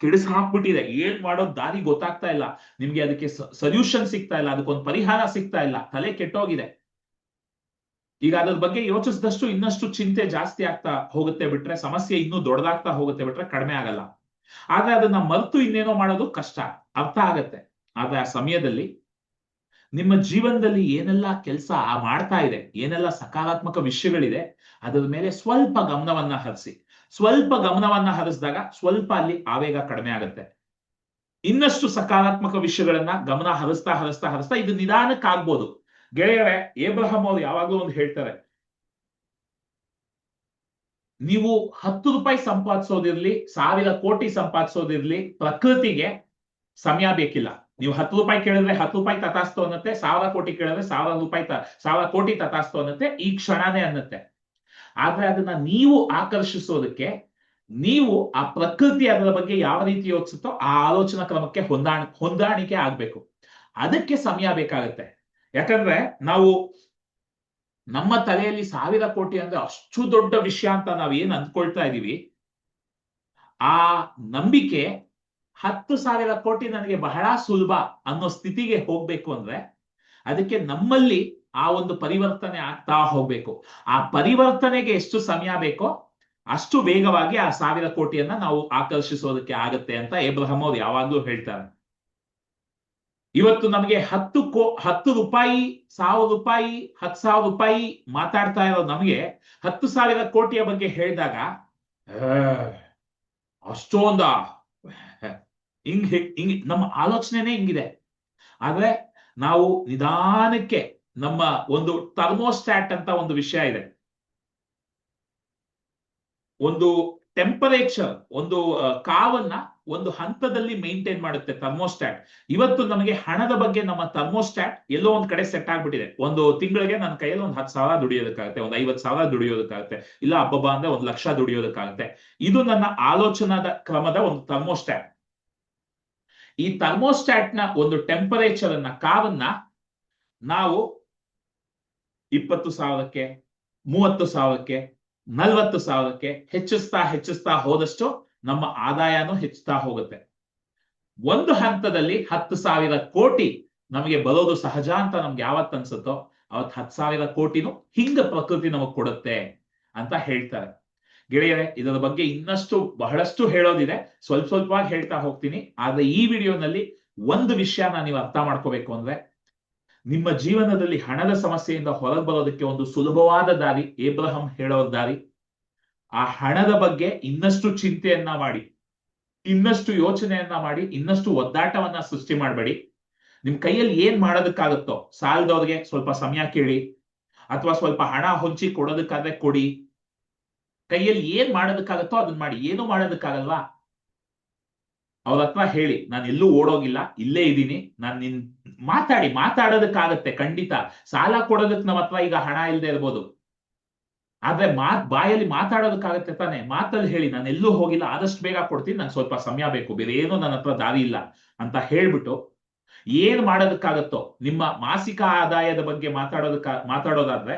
ಕೆಡಿಸ್ ಹಾಕ್ಬಿಟ್ಟಿದೆ, ಏನ್ ಮಾಡೋದ್ ದಾರಿ ಗೊತ್ತಾಗ್ತಾ ಇಲ್ಲ, ನಿಮ್ಗೆ ಅದಕ್ಕೆ ಸೊಲ್ಯೂಷನ್ ಸಿಗ್ತಾ ಇಲ್ಲ, ಅದಕ್ಕೊಂದು ಪರಿಹಾರ ಸಿಗ್ತಾ ಇಲ್ಲ, ತಲೆ ಕೆಟ್ಟೋಗಿದೆ. ಈಗ ಅದ್ರ ಬಗ್ಗೆ ಯೋಚಿಸಿದಷ್ಟು ಇನ್ನಷ್ಟು ಚಿಂತೆ ಜಾಸ್ತಿ ಆಗ್ತಾ ಹೋಗುತ್ತೆ ಬಿಟ್ರೆ, ಸಮಸ್ಯೆ ಇನ್ನೂ ದೊಡ್ಡದಾಗ್ತಾ ಹೋಗುತ್ತೆ ಬಿಟ್ರೆ ಕಡಿಮೆ ಆಗಲ್ಲ. ಆದ್ರೆ ಅದನ್ನ ಮರೆತು ಇನ್ನೇನೋ ಮಾಡೋದು ಕಷ್ಟ, ಅರ್ಥ ಆಗತ್ತೆ. ಆದ್ರೆ ಆ ಸಮಯದಲ್ಲಿ ನಿಮ್ಮ ಜೀವನದಲ್ಲಿ ಏನೆಲ್ಲ ಕೆಲಸ ಮಾಡ್ತಾ ಇದೆ, ಏನೆಲ್ಲ ಸಕಾರಾತ್ಮಕ ವಿಷಯಗಳಿದೆ, ಅದರ ಮೇಲೆ ಸ್ವಲ್ಪ ಗಮನವನ್ನ ಹರಿಸಿ. ಸ್ವಲ್ಪ ಗಮನವನ್ನ ಹರಿಸಿದಾಗ ಸ್ವಲ್ಪ ಅಲ್ಲಿ ಆವೇಗ ಕಡಿಮೆ ಆಗುತ್ತೆ. ಇನ್ನಷ್ಟು ಸಕಾರಾತ್ಮಕ ವಿಷಯಗಳನ್ನ ಗಮನ ಹರಿಸ್ತಾ ಇದು ನಿಧಾನಕ್ಕೆ ಆಗ್ಬೋದು. ಗೆಳೆಯರೇ, ಏಬ್ರಹಂ ಅವರು ಯಾವಾಗಲೂ ಒಂದು ಹೇಳ್ತಾರೆ, ನೀವು 10 ರೂಪಾಯಿ ಸಂಪಾದಿಸೋದಿರ್ಲಿ, 1000 ಕೋಟಿ ಸಂಪಾದಿಸೋದಿರ್ಲಿ, ಪ್ರಕೃತಿಗೆ ಸಮಯ ಬೇಕಿಲ್ಲ. ನೀವು 10 ರೂಪಾಯಿ ಕೇಳಿದ್ರೆ 10 ರೂಪಾಯಿ ತಥಾಸ್ತು ಅನ್ನತ್ತೆ, 1000 ಕೋಟಿ ಕೇಳಿದ್ರೆ 1000 ಕೋಟಿ ತಥಾಸ್ತು ಅನ್ನತ್ತೆ, ಈ ಕ್ಷಣನೇ ಅನ್ನತ್ತೆ. ಆದ್ರೆ ಅದನ್ನ ನೀವು ಆಕರ್ಷಿಸೋದಕ್ಕೆ ನೀವು ಆ ಪ್ರಕೃತಿ ಅದರ ಬಗ್ಗೆ ಯಾವ ರೀತಿ ಯೋಚಿಸುತ್ತೋ ಆ ಆಲೋಚನಾ ಕ್ರಮಕ್ಕೆ ಹೊಂದಾಣಿಕೆ ಆಗ್ಬೇಕು. ಅದಕ್ಕೆ ಸಮಯ ಬೇಕಾಗತ್ತೆ. ಯಾಕಂದ್ರೆ ನಾವು ನಮ್ಮ ತಲೆಯಲ್ಲಿ 1000 ಕೋಟಿ ಅಂದ್ರೆ ಅಷ್ಟು ದೊಡ್ಡ ವಿಷಯ ಅಂತ ನಾವ್ ಏನ್ ಅಂದ್ಕೊಳ್ತಾ ಇದೀವಿ, ಆ ನಂಬಿಕೆ 10,000 ಕೋಟಿ ನನಗೆ ಬಹಳ ಸುಲಭ ಅನ್ನೋ ಸ್ಥಿತಿಗೆ ಹೋಗ್ಬೇಕು ಅಂದ್ರೆ ಅದಕ್ಕೆ ನಮ್ಮಲ್ಲಿ ಆ ಒಂದು ಪರಿವರ್ತನೆ ಆಗ್ತಾ ಹೋಗ್ಬೇಕು. ಆ ಪರಿವರ್ತನೆಗೆ ಎಷ್ಟು ಸಮಯ ಬೇಕೋ ಅಷ್ಟು ವೇಗವಾಗಿ ಆ 1000 ಕೋಟಿಯನ್ನ ನಾವು ಆಕರ್ಷಿಸೋದಕ್ಕೆ ಆಗತ್ತೆ ಅಂತ ಏಬ್ರಹಂ ಅವ್ರು ಯಾವಾಗ್ಲೂ ಹೇಳ್ತಾರೆ. ಇವತ್ತು ನಮಗೆ 10 ರೂಪಾಯಿ, 1000 ರೂಪಾಯಿ, 10,000 ರೂಪಾಯಿ ಮಾತಾಡ್ತಾ ಇರೋ ನಮಗೆ 10,000 ಕೋಟಿಯ ಬಗ್ಗೆ ಹೇಳಿದಾಗ ಅಷ್ಟೊಂದ ಹಿಂಗ್ ನಮ್ಮ ಆಲೋಚನೆನೇ ಹಿಂಗಿದೆ. ಆದ್ರೆ ನಾವು ನಿಧಾನಕ್ಕೆ ನಮ್ಮ ಒಂದು ಥರ್ಮೋಸ್ಟಾಟ್ ಅಂತ ಒಂದು ವಿಷಯ ಇದೆ, ಒಂದು ಟೆಂಪರೇಚರ್, ಒಂದು ಕಾವನ್ನ ಒಂದು ಹಂತದಲ್ಲಿ ಮೇಂಟೈನ್ ಮಾಡುತ್ತೆ ಥರ್ಮೋಸ್ಟಾಟ್. ಇವತ್ತು ನಮಗೆ ಹಣದ ಬಗ್ಗೆ ನಮ್ಮ ಥರ್ಮೋಸ್ಟಾಟ್ ಎಲ್ಲೋ ಒಂದ್ ಕಡೆ ಸೆಟ್ ಆಗ್ಬಿಟ್ಟಿದೆ. ಒಂದು ತಿಂಗಳಿಗೆ ನನ್ನ ಕೈಯಲ್ಲಿ ಒಂದು 10,000 ದುಡಿಯೋದಕ್ಕಾಗತ್ತೆ, ಒಂದು 50,000 ದುಡಿಯೋದಕ್ಕಾಗತ್ತೆ, ಇಲ್ಲ ಹಬ್ಬ ಅಂದ್ರೆ 1,00,000 ದುಡಿಯೋದಕ್ಕಾಗತ್ತೆ. ಇದು ನನ್ನ ಆಲೋಚನಾದ ಕ್ರಮದ ಒಂದು ಥರ್ಮೋಸ್ಟಾಟ್. ಈ ಥರ್ಮೋಸ್ಟಾಟ್ ನ ಒಂದು ಟೆಂಪರೇಚರ್ ಅನ್ನ, ಕಾವನ್ನ ನಾವು 20,000ಕ್ಕೆ, 30,000ಕ್ಕೆ, 40,000ಕ್ಕೆ ಹೆಚ್ಚಿಸ್ತಾ ಹೋದಷ್ಟು ನಮ್ಮ ಆದಾಯನೂ ಹೆಚ್ಚುತ್ತಾ ಹೋಗುತ್ತೆ. ಒಂದು ಹಂತದಲ್ಲಿ 10,000 ಕೋಟಿ ನಮಗೆ ಬರೋದು ಸಹಜ ಅಂತ ನಮ್ಗೆ ಯಾವತ್ತು ಅನ್ಸುತ್ತೋ ಅವತ್ತು 10,000 ಕೋಟಿನೂ ಹಿಂಗ ಪ್ರಕೃತಿ ನಮಗ್ ಕೊಡುತ್ತೆ ಅಂತ ಹೇಳ್ತಾರೆ. ಗೆಳೆಯರೆ, ಇದರ ಬಗ್ಗೆ ಇನ್ನಷ್ಟು ಬಹಳಷ್ಟು ಹೇಳೋದಿದೆ, ಸ್ವಲ್ಪ ಸ್ವಲ್ಪವಾಗಿ ಹೇಳ್ತಾ ಹೋಗ್ತೀನಿ. ಆದ್ರೆ ಈ ವಿಡಿಯೋನಲ್ಲಿ ಒಂದು ವಿಷಯನ ನೀವು ಅರ್ಥ ಮಾಡ್ಕೋಬೇಕು ಅಂದ್ರೆ, ನಿಮ್ಮ ಜೀವನದಲ್ಲಿ ಹಣದ ಸಮಸ್ಯೆಯಿಂದ ಹೊರಗೆ ಬರೋದಕ್ಕೆ ಒಂದು ಸುಲಭವಾದ ದಾರಿ, ಏಬ್ರಹಂ ಹೇಳೋ ದಾರಿ. ಆ ಹಣದ ಬಗ್ಗೆ ಇನ್ನಷ್ಟು ಚಿಂತೆಯನ್ನ ಮಾಡಿ, ಇನ್ನಷ್ಟು ಯೋಚನೆಯನ್ನ ಮಾಡಿ, ಇನ್ನಷ್ಟು ಒದ್ದಾಟವನ್ನ ಸೃಷ್ಟಿ ಮಾಡಬೇಡಿ. ನಿಮ್ ಕೈಯಲ್ಲಿ ಏನ್ ಮಾಡೋದಕ್ಕಾಗುತ್ತೋ, ಸಾಲದವ್ರಿಗೆ ಸ್ವಲ್ಪ ಸಮಯ ಕೇಳಿ, ಅಥವಾ ಸ್ವಲ್ಪ ಹಣ ಹೊಂಚಿ ಕೊಡೋದಕ್ಕಾದ್ರೆ ಕೊಡಿ. ಕೈಯಲ್ಲಿ ಏನ್ ಮಾಡೋದಕ್ಕಾಗತ್ತೋ ಅದನ್ನ ಮಾಡಿ. ಏನು ಮಾಡೋದಕ್ಕಾಗಲ್ವಾ, ಅವ್ರ ಹತ್ರ ಹೇಳಿ, ನಾನು ಎಲ್ಲೂ ಓಡೋಗಿಲ್ಲ, ಇಲ್ಲೇ ಇದ್ದೀನಿ, ನಾನು ಮಾತಾಡೋದಕ್ಕಾಗತ್ತೆ ಖಂಡಿತ. ಸಾಲ ಕೊಡೋದಕ್ ನಮ್ಮ ಹತ್ರ ಈಗ ಹಣ ಇಲ್ಲದೆ ಇರ್ಬೋದು, ಆದ್ರೆ ಬಾಯಲ್ಲಿ ಮಾತಾಡೋದಕ್ಕಾಗತ್ತೆ ತಾನೆ. ಮಾತಲ್ಲಿ ಹೇಳಿ, ನಾನು ಎಲ್ಲೂ ಹೋಗಿಲ್ಲ, ಆದಷ್ಟು ಬೇಗ ಕೊಡ್ತೀನಿ, ನಂಗೆ ಸ್ವಲ್ಪ ಸಮಯ ಬೇಕು, ಬೇರೆ ಏನೋ ನನ್ನ ಹತ್ರ ದಾರಿ ಇಲ್ಲ ಅಂತ ಹೇಳ್ಬಿಟ್ಟು ಏನ್ ಮಾಡೋದಕ್ಕಾಗತ್ತೋ, ನಿಮ್ಮ ಮಾಸಿಕ ಆದಾಯದ ಬಗ್ಗೆ ಮಾತಾಡೋದಾದ್ರೆ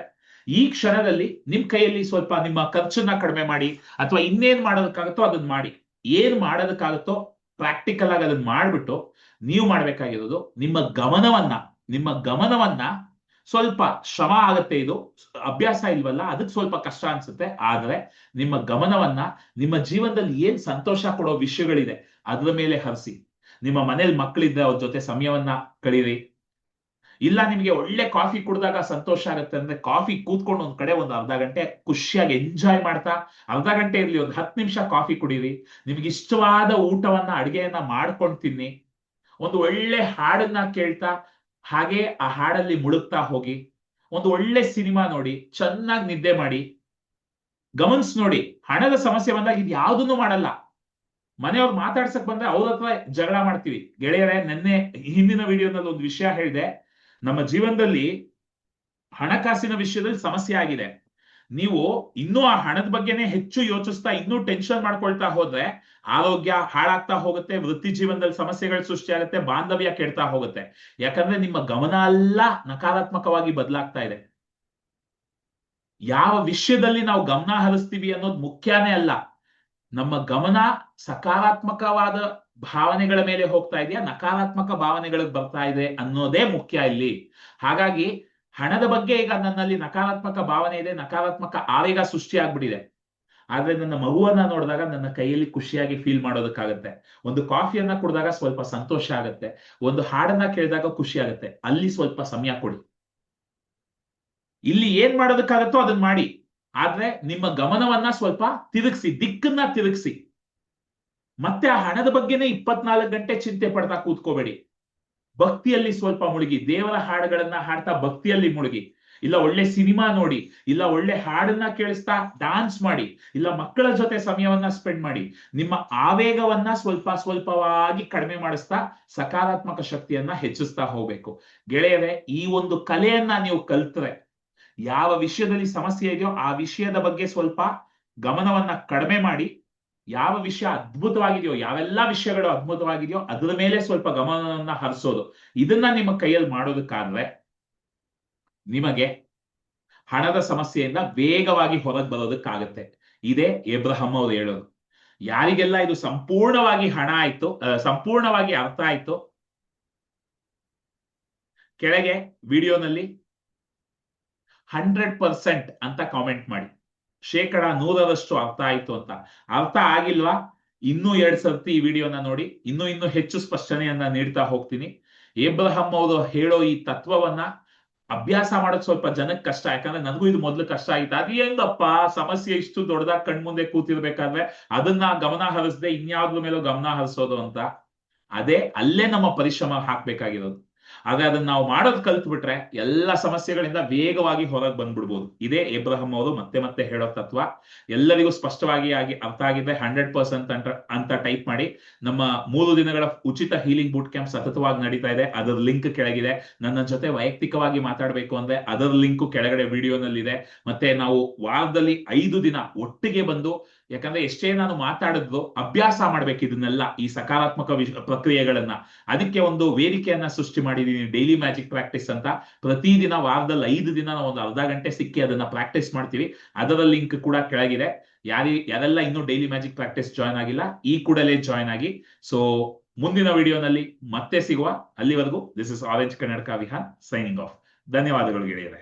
ಈ ಕ್ಷಣದಲ್ಲಿ ನಿಮ್ ಕೈಯಲ್ಲಿ ಸ್ವಲ್ಪ ನಿಮ್ಮ ಖರ್ಚನ್ನ ಕಡಿಮೆ ಮಾಡಿ, ಅಥವಾ ಇನ್ನೇನ್ ಮಾಡೋದಕ್ಕಾಗತ್ತೋ ಅದನ್ನ ಮಾಡಿ. ಏನ್ ಮಾಡೋದಕ್ಕಾಗತ್ತೋ ಪ್ರಾಕ್ಟಿಕಲ್ ಆಗಿ ಅದನ್ನ ಮಾಡ್ಬಿಟ್ಟು, ನೀವು ಮಾಡ್ಬೇಕಾಗಿರೋದು ನಿಮ್ಮ ಗಮನವನ್ನ ಸ್ವಲ್ಪ ಶ್ರಮ ಆಗತ್ತೆ, ಇದು ಅಭ್ಯಾಸ ಇಲ್ವಲ್ಲ, ಅದಕ್ಕೆ ಸ್ವಲ್ಪ ಕಷ್ಟ ಅನ್ಸುತ್ತೆ. ಆದ್ರೆ ನಿಮ್ಮ ಗಮನವನ್ನ ನಿಮ್ಮ ಜೀವನದಲ್ಲಿ ಏನ್ ಸಂತೋಷ ಕೊಡೋ ವಿಷಯಗಳಿದೆ ಅದ್ರ ಮೇಲೆ ಹರಿಸಿ. ನಿಮ್ಮ ಮನೇಲಿ ಮಕ್ಕಳಿದ್ರೆ ಅವ್ರ ಜೊತೆ ಸಮಯವನ್ನ ಕಳೀರಿ. ಇಲ್ಲ ನಿಮ್ಗೆ ಒಳ್ಳೆ ಕಾಫಿ ಕುಡಿದಾಗ ಸಂತೋಷ ಆಗುತ್ತೆ ಅಂದ್ರೆ, ಕಾಫಿ ಕೂತ್ಕೊಂಡು ಒಂದ್ ಕಡೆ ಒಂದು ಅರ್ಧ ಗಂಟೆ ಖುಷಿಯಾಗಿ ಎಂಜಾಯ್ ಮಾಡ್ತಾ, ಅರ್ಧ ಗಂಟೆ ಇರ್ಲಿ ಒಂದು 10 ನಿಮಿಷ ಕಾಫಿ ಕುಡೀರಿ. ನಿಮ್ಗೆ ಇಷ್ಟವಾದ ಊಟವನ್ನ, ಅಡಿಗೆಯನ್ನ ಮಾಡ್ಕೊಂಡು ತಿನ್ನಿ. ಒಂದು ಒಳ್ಳೆ ಹಾಡನ್ನ ಕೇಳ್ತಾ ಹಾಗೆ ಆ ಹಾಡಲ್ಲಿ ಮುಳುಗ್ತಾ ಹೋಗಿ. ಒಂದು ಒಳ್ಳೆ ಸಿನಿಮಾ ನೋಡಿ, ಚೆನ್ನಾಗಿ ನಿದ್ದೆ ಮಾಡಿ. ಗಮನಿಸ್ ನೋಡಿ, ಹಣದ ಸಮಸ್ಯೆ ಬಂದಾಗ ಇದು ಯಾವುದನ್ನು ಮಾಡಲ್ಲ. ಮನೆಯವ್ರು ಮಾತಾಡ್ಸಕ್ ಬಂದ್ರೆ ಅವ್ರ ಹತ್ರ ಜಗಳ ಮಾಡ್ತೀವಿ. ಗೆಳೆಯರೇ, ಹಿಂದಿನ ವಿಡಿಯೋನಲ್ಲಿ ಒಂದು ವಿಷಯ ಹೇಳಿದೆ, ನಮ್ಮ ಜೀವನದಲ್ಲಿ ಹಣಕಾಸಿನ ವಿಷಯದಲ್ಲಿ ಸಮಸ್ಯೆ ಆಗಿದೆ. ನೀವು ಇನ್ನೂ ಆ ಹಣದ ಬಗ್ಗೆನೇ ಹೆಚ್ಚು ಯೋಚಿಸ್ತಾ, ಇನ್ನೂ ಟೆನ್ಷನ್ ಮಾಡ್ಕೊಳ್ತಾ ಹೋದ್ರೆ ಆರೋಗ್ಯ ಹಾಳಾಗ್ತಾ ಹೋಗುತ್ತೆ, ವೃತ್ತಿ ಜೀವನದಲ್ಲಿ ಸಮಸ್ಯೆಗಳು ಸೃಷ್ಟಿಯಾಗುತ್ತೆ, ಬಾಂಧವ್ಯ ಕೆಡ್ತಾ ಹೋಗುತ್ತೆ. ಯಾಕಂದ್ರೆ ನಿಮ್ಮ ಗಮನ ಎಲ್ಲ ನಕಾರಾತ್ಮಕವಾಗಿ ಬದಲಾಗ್ತಾ ಇದೆ. ಯಾವ ವಿಷಯದಲ್ಲಿ ನಾವು ಗಮನ ಹರಿಸ್ತೀವಿ ಅನ್ನೋದು ಮುಖ್ಯನೇ ಅಲ್ಲ. ನಮ್ಮ ಗಮನ ಸಕಾರಾತ್ಮಕವಾದ ಭಾವನೆಗಳ ಮೇಲೆ ಹೋಗ್ತಾ ಇದೆಯಾ, ನಕಾರಾತ್ಮಕ ಭಾವನೆಗಳಿಗೆ ಬರ್ತಾ ಇದೆ ಅನ್ನೋದೇ ಮುಖ್ಯ ಇಲ್ಲಿ. ಹಾಗಾಗಿ ಹಣದ ಬಗ್ಗೆ ಈಗ ನನ್ನಲ್ಲಿ ನಕಾರಾತ್ಮಕ ಭಾವನೆ ಇದೆ, ನಕಾರಾತ್ಮಕ ಆವೇಗ ಸೃಷ್ಟಿ ಆಗ್ಬಿಟ್ಟಿದೆ. ಆದ್ರೆ ನನ್ನ ಮಗುವನ್ನ ನೋಡಿದಾಗ ನನ್ನ ಕೈಯಲ್ಲಿ ಖುಷಿಯಾಗಿ ಫೀಲ್ ಮಾಡೋದಕ್ಕಾಗತ್ತೆ. ಒಂದು ಕಾಫಿಯನ್ನ ಕುಡಿದಾಗ ಸ್ವಲ್ಪ ಸಂತೋಷ ಆಗತ್ತೆ, ಒಂದು ಹಾಡನ್ನ ಕೇಳಿದಾಗ ಖುಷಿ ಆಗತ್ತೆ. ಅಲ್ಲಿ ಸ್ವಲ್ಪ ಸಮಯ ಕೊಡಿ. ಇಲ್ಲಿ ಏನ್ ಮಾಡೋದಕ್ಕಾಗತ್ತೋ ಅದನ್ನ ಮಾಡಿ. ಆದ್ರೆ ನಿಮ್ಮ ಗಮನವನ್ನ ಸ್ವಲ್ಪ ತಿರುಗಿಸಿ, ದಿಕ್ಕನ್ನ ತಿರುಗಿಸಿ. ಮತ್ತೆ ಆ ಹಣದ ಬಗ್ಗೆನೇ 24 ಗಂಟೆ ಚಿಂತೆ ಪಡ್ತಾ ಕೂತ್ಕೋಬೇಡಿ. ಭಕ್ತಿಯಲ್ಲಿ ಸ್ವಲ್ಪ ಮುಳುಗಿ, ದೇವರ ಹಾಡುಗಳನ್ನ ಹಾಡ್ತಾ ಭಕ್ತಿಯಲ್ಲಿ ಮುಳುಗಿ. ಇಲ್ಲ ಒಳ್ಳೆ ಸಿನಿಮಾ ನೋಡಿ, ಇಲ್ಲ ಒಳ್ಳೆ ಹಾಡನ್ನ ಕೇಳಿಸ್ತಾ ಡಾನ್ಸ್ ಮಾಡಿ, ಇಲ್ಲ ಮಕ್ಕಳ ಜೊತೆ ಸಮಯವನ್ನ ಸ್ಪೆಂಡ್ ಮಾಡಿ. ನಿಮ್ಮ ಆವೇಗವನ್ನ ಸ್ವಲ್ಪ ಸ್ವಲ್ಪವಾಗಿ ಕಡಿಮೆ ಮಾಡಿಸ್ತಾ ಸಕಾರಾತ್ಮಕ ಶಕ್ತಿಯನ್ನ ಹೆಚ್ಚಿಸ್ತಾ ಹೋಗ್ಬೇಕು. ಗೆಳೆಯರೇ, ಈ ಒಂದು ಕಲೆಯನ್ನ ನೀವು ಕಲ್ತ್ರೆ, ಯಾವ ವಿಷಯದಲ್ಲಿ ಸಮಸ್ಯೆ ಇದೆಯೋ ಆ ವಿಷಯದ ಬಗ್ಗೆ ಸ್ವಲ್ಪ ಗಮನವನ್ನ ಕಡಿಮೆ ಮಾಡಿ, ಯಾವ ವಿಷಯ ಅದ್ಭುತವಾಗಿದೆಯೋ, ಯಾವೆಲ್ಲ ವಿಷಯಗಳು ಅದ್ಭುತವಾಗಿದೆಯೋ ಅದರ ಮೇಲೆ ಸ್ವಲ್ಪ ಗಮನವನ್ನ ಹರಿಸೋದು, ಇದನ್ನ ನಿಮ್ಮ ಕೈಯಲ್ಲಿ ಮಾಡೋದಕ್ಕಾದ್ರೆ ನಿಮಗೆ ಹಣದ ಸಮಸ್ಯೆಯಿಂದ ವೇಗವಾಗಿ ಹೊರಗೆ ಬರೋದಕ್ಕಾಗತ್ತೆ. ಇದೇ ಏಬ್ರಹಂ ಅವರು ಹೇಳೋದು. ಯಾರಿಗೆಲ್ಲ ಇದು ಸಂಪೂರ್ಣವಾಗಿ ಸಂಪೂರ್ಣವಾಗಿ ಅರ್ಥ ಆಯ್ತು, ಕೆಳಗೆ ವಿಡಿಯೋನಲ್ಲಿ 100% ಅಂತ ಕಾಮೆಂಟ್ ಮಾಡಿ. 100% ಅರ್ಥ ಆಯ್ತು ಅಂತ. ಅರ್ಥ ಆಗಿಲ್ವಾ, ಇನ್ನೂ 2 ಸರ್ತಿ ಈ ವಿಡಿಯೋನ ನೋಡಿ, ಇನ್ನೂ ಹೆಚ್ಚು ಸ್ಪಷ್ಟನೆಯನ್ನ ನೀಡ್ತಾ ಹೋಗ್ತೀನಿ. ಏಬ್ರಹಂ ಅವರು ಹೇಳೋ ಈ ತತ್ವವನ್ನ ಅಭ್ಯಾಸ ಮಾಡೋದು ಸ್ವಲ್ಪ ಜನಕ್ಕೆ ಕಷ್ಟ. ಯಾಕಂದ್ರೆ ನನಗೂ ಇದು ಮೊದಲು ಕಷ್ಟ ಆಯ್ತು. ಅದು ಹೆಂಗಪ್ಪ, ಸಮಸ್ಯೆ ಇಷ್ಟು ದೊಡ್ಡದಾಗಿ ಕಣ್ಮುಂದೆ ಕೂತಿರ್ಬೇಕಾದ್ರೆ ಅದನ್ನ ಗಮನ ಹರಿಸದೆ ಇನ್ಯಾವ್ದ್ರ ಮೇಲೂ ಗಮನ ಹರಿಸೋದು ಅಂತ. ಅಲ್ಲೇ ನಮ್ಮ ಪರಿಶ್ರಮ ಹಾಕ್ಬೇಕಾಗಿರೋದು. ಆದ್ರೆ ಅದನ್ನ ನಾವು ಮಾಡೋದು ಕಲ್ತ್ ಬಿಟ್ರೆ ಎಲ್ಲ ಸಮಸ್ಯೆಗಳಿಂದ ವೇಗವಾಗಿ ಹೊರಗೆ ಬಂದ್ಬಿಡ್ಬೋದು. ಇದೇ ಏಬ್ರಹಂ ಅವರು ಮತ್ತೆ ಮತ್ತೆ ಹೇಳೋ ತತ್ವ. ಎಲ್ಲರಿಗೂ ಸ್ಪಷ್ಟವಾಗಿ ಅರ್ಥ ಆಗಿದ್ರೆ 100% ಅಂತ ಟೈಪ್ ಮಾಡಿ. ನಮ್ಮ 3 ದಿನಗಳ ಉಚಿತ ಹೀಲಿಂಗ್ ಬೂಟ್ ಕ್ಯಾಂಪ್ ಸತತವಾಗಿ ನಡೀತಾ ಇದೆ. ಅದರ ಲಿಂಕ್ ಕೆಳಗಿದೆ. ನನ್ನ ಜೊತೆ ವೈಯಕ್ತಿಕವಾಗಿ ಮಾತಾಡ್ಬೇಕು ಅಂದ್ರೆ ಅದರ ಲಿಂಕ್ ಕೆಳಗಡೆ ವಿಡಿಯೋನಲ್ಲಿ ಇದೆ. ಮತ್ತೆ ನಾವು ವಾರದಲ್ಲಿ 5 ದಿನ ಒಟ್ಟಿಗೆ ಬಂದು, ಯಾಕಂದ್ರೆ ಎಷ್ಟೇ ನಾನು ಮಾತಾಡಿದ್ರು ಅಭ್ಯಾಸ ಮಾಡ್ಬೇಕು ಇದನ್ನೆಲ್ಲ, ಈ ಸಕಾರಾತ್ಮಕ ಪ್ರಕ್ರಿಯೆಗಳನ್ನ. ಅದಕ್ಕೆ ಒಂದು ವೇದಿಕೆಯನ್ನ ಸೃಷ್ಟಿ ಮಾಡಿದೀನಿ, ಡೈಲಿ ಮ್ಯಾಜಿಕ್ ಪ್ರಾಕ್ಟೀಸ್ ಅಂತ. ಪ್ರತಿದಿನ ವಾರದಲ್ಲಿ 5 ದಿನ ನಾವು ಒಂದು ಅರ್ಧ ಗಂಟೆ ಸಿಕ್ಕಿ ಅದನ್ನ ಪ್ರಾಕ್ಟೀಸ್ ಮಾಡ್ತೀವಿ. ಅದರ ಲಿಂಕ್ ಕೂಡ ಕೆಳಗಿದೆ. ಯಾರೆಲ್ಲ ಇನ್ನೂ ಡೈಲಿ ಮ್ಯಾಜಿಕ್ ಪ್ರಾಕ್ಟೀಸ್ ಜಾಯ್ನ್ ಆಗಿಲ್ಲ, ಈ ಕೂಡಲೇ ಜಾಯ್ನ್ ಆಗಿ. ಸೊ ಮುಂದಿನ ವಿಡಿಯೋನಲ್ಲಿ ಮತ್ತೆ ಸಿಗುವ. ಅಲ್ಲಿವರೆಗೂ ದಿಸ್ ಇಸ್ ಆರೆಂಜ್ ಕನ್ನಡಕ ವಿಹಾನ್ ಸೈನಿಂಗ್ ಆಫ್. ಧನ್ಯವಾದಗಳು ಗೆಳೆಯರೆ.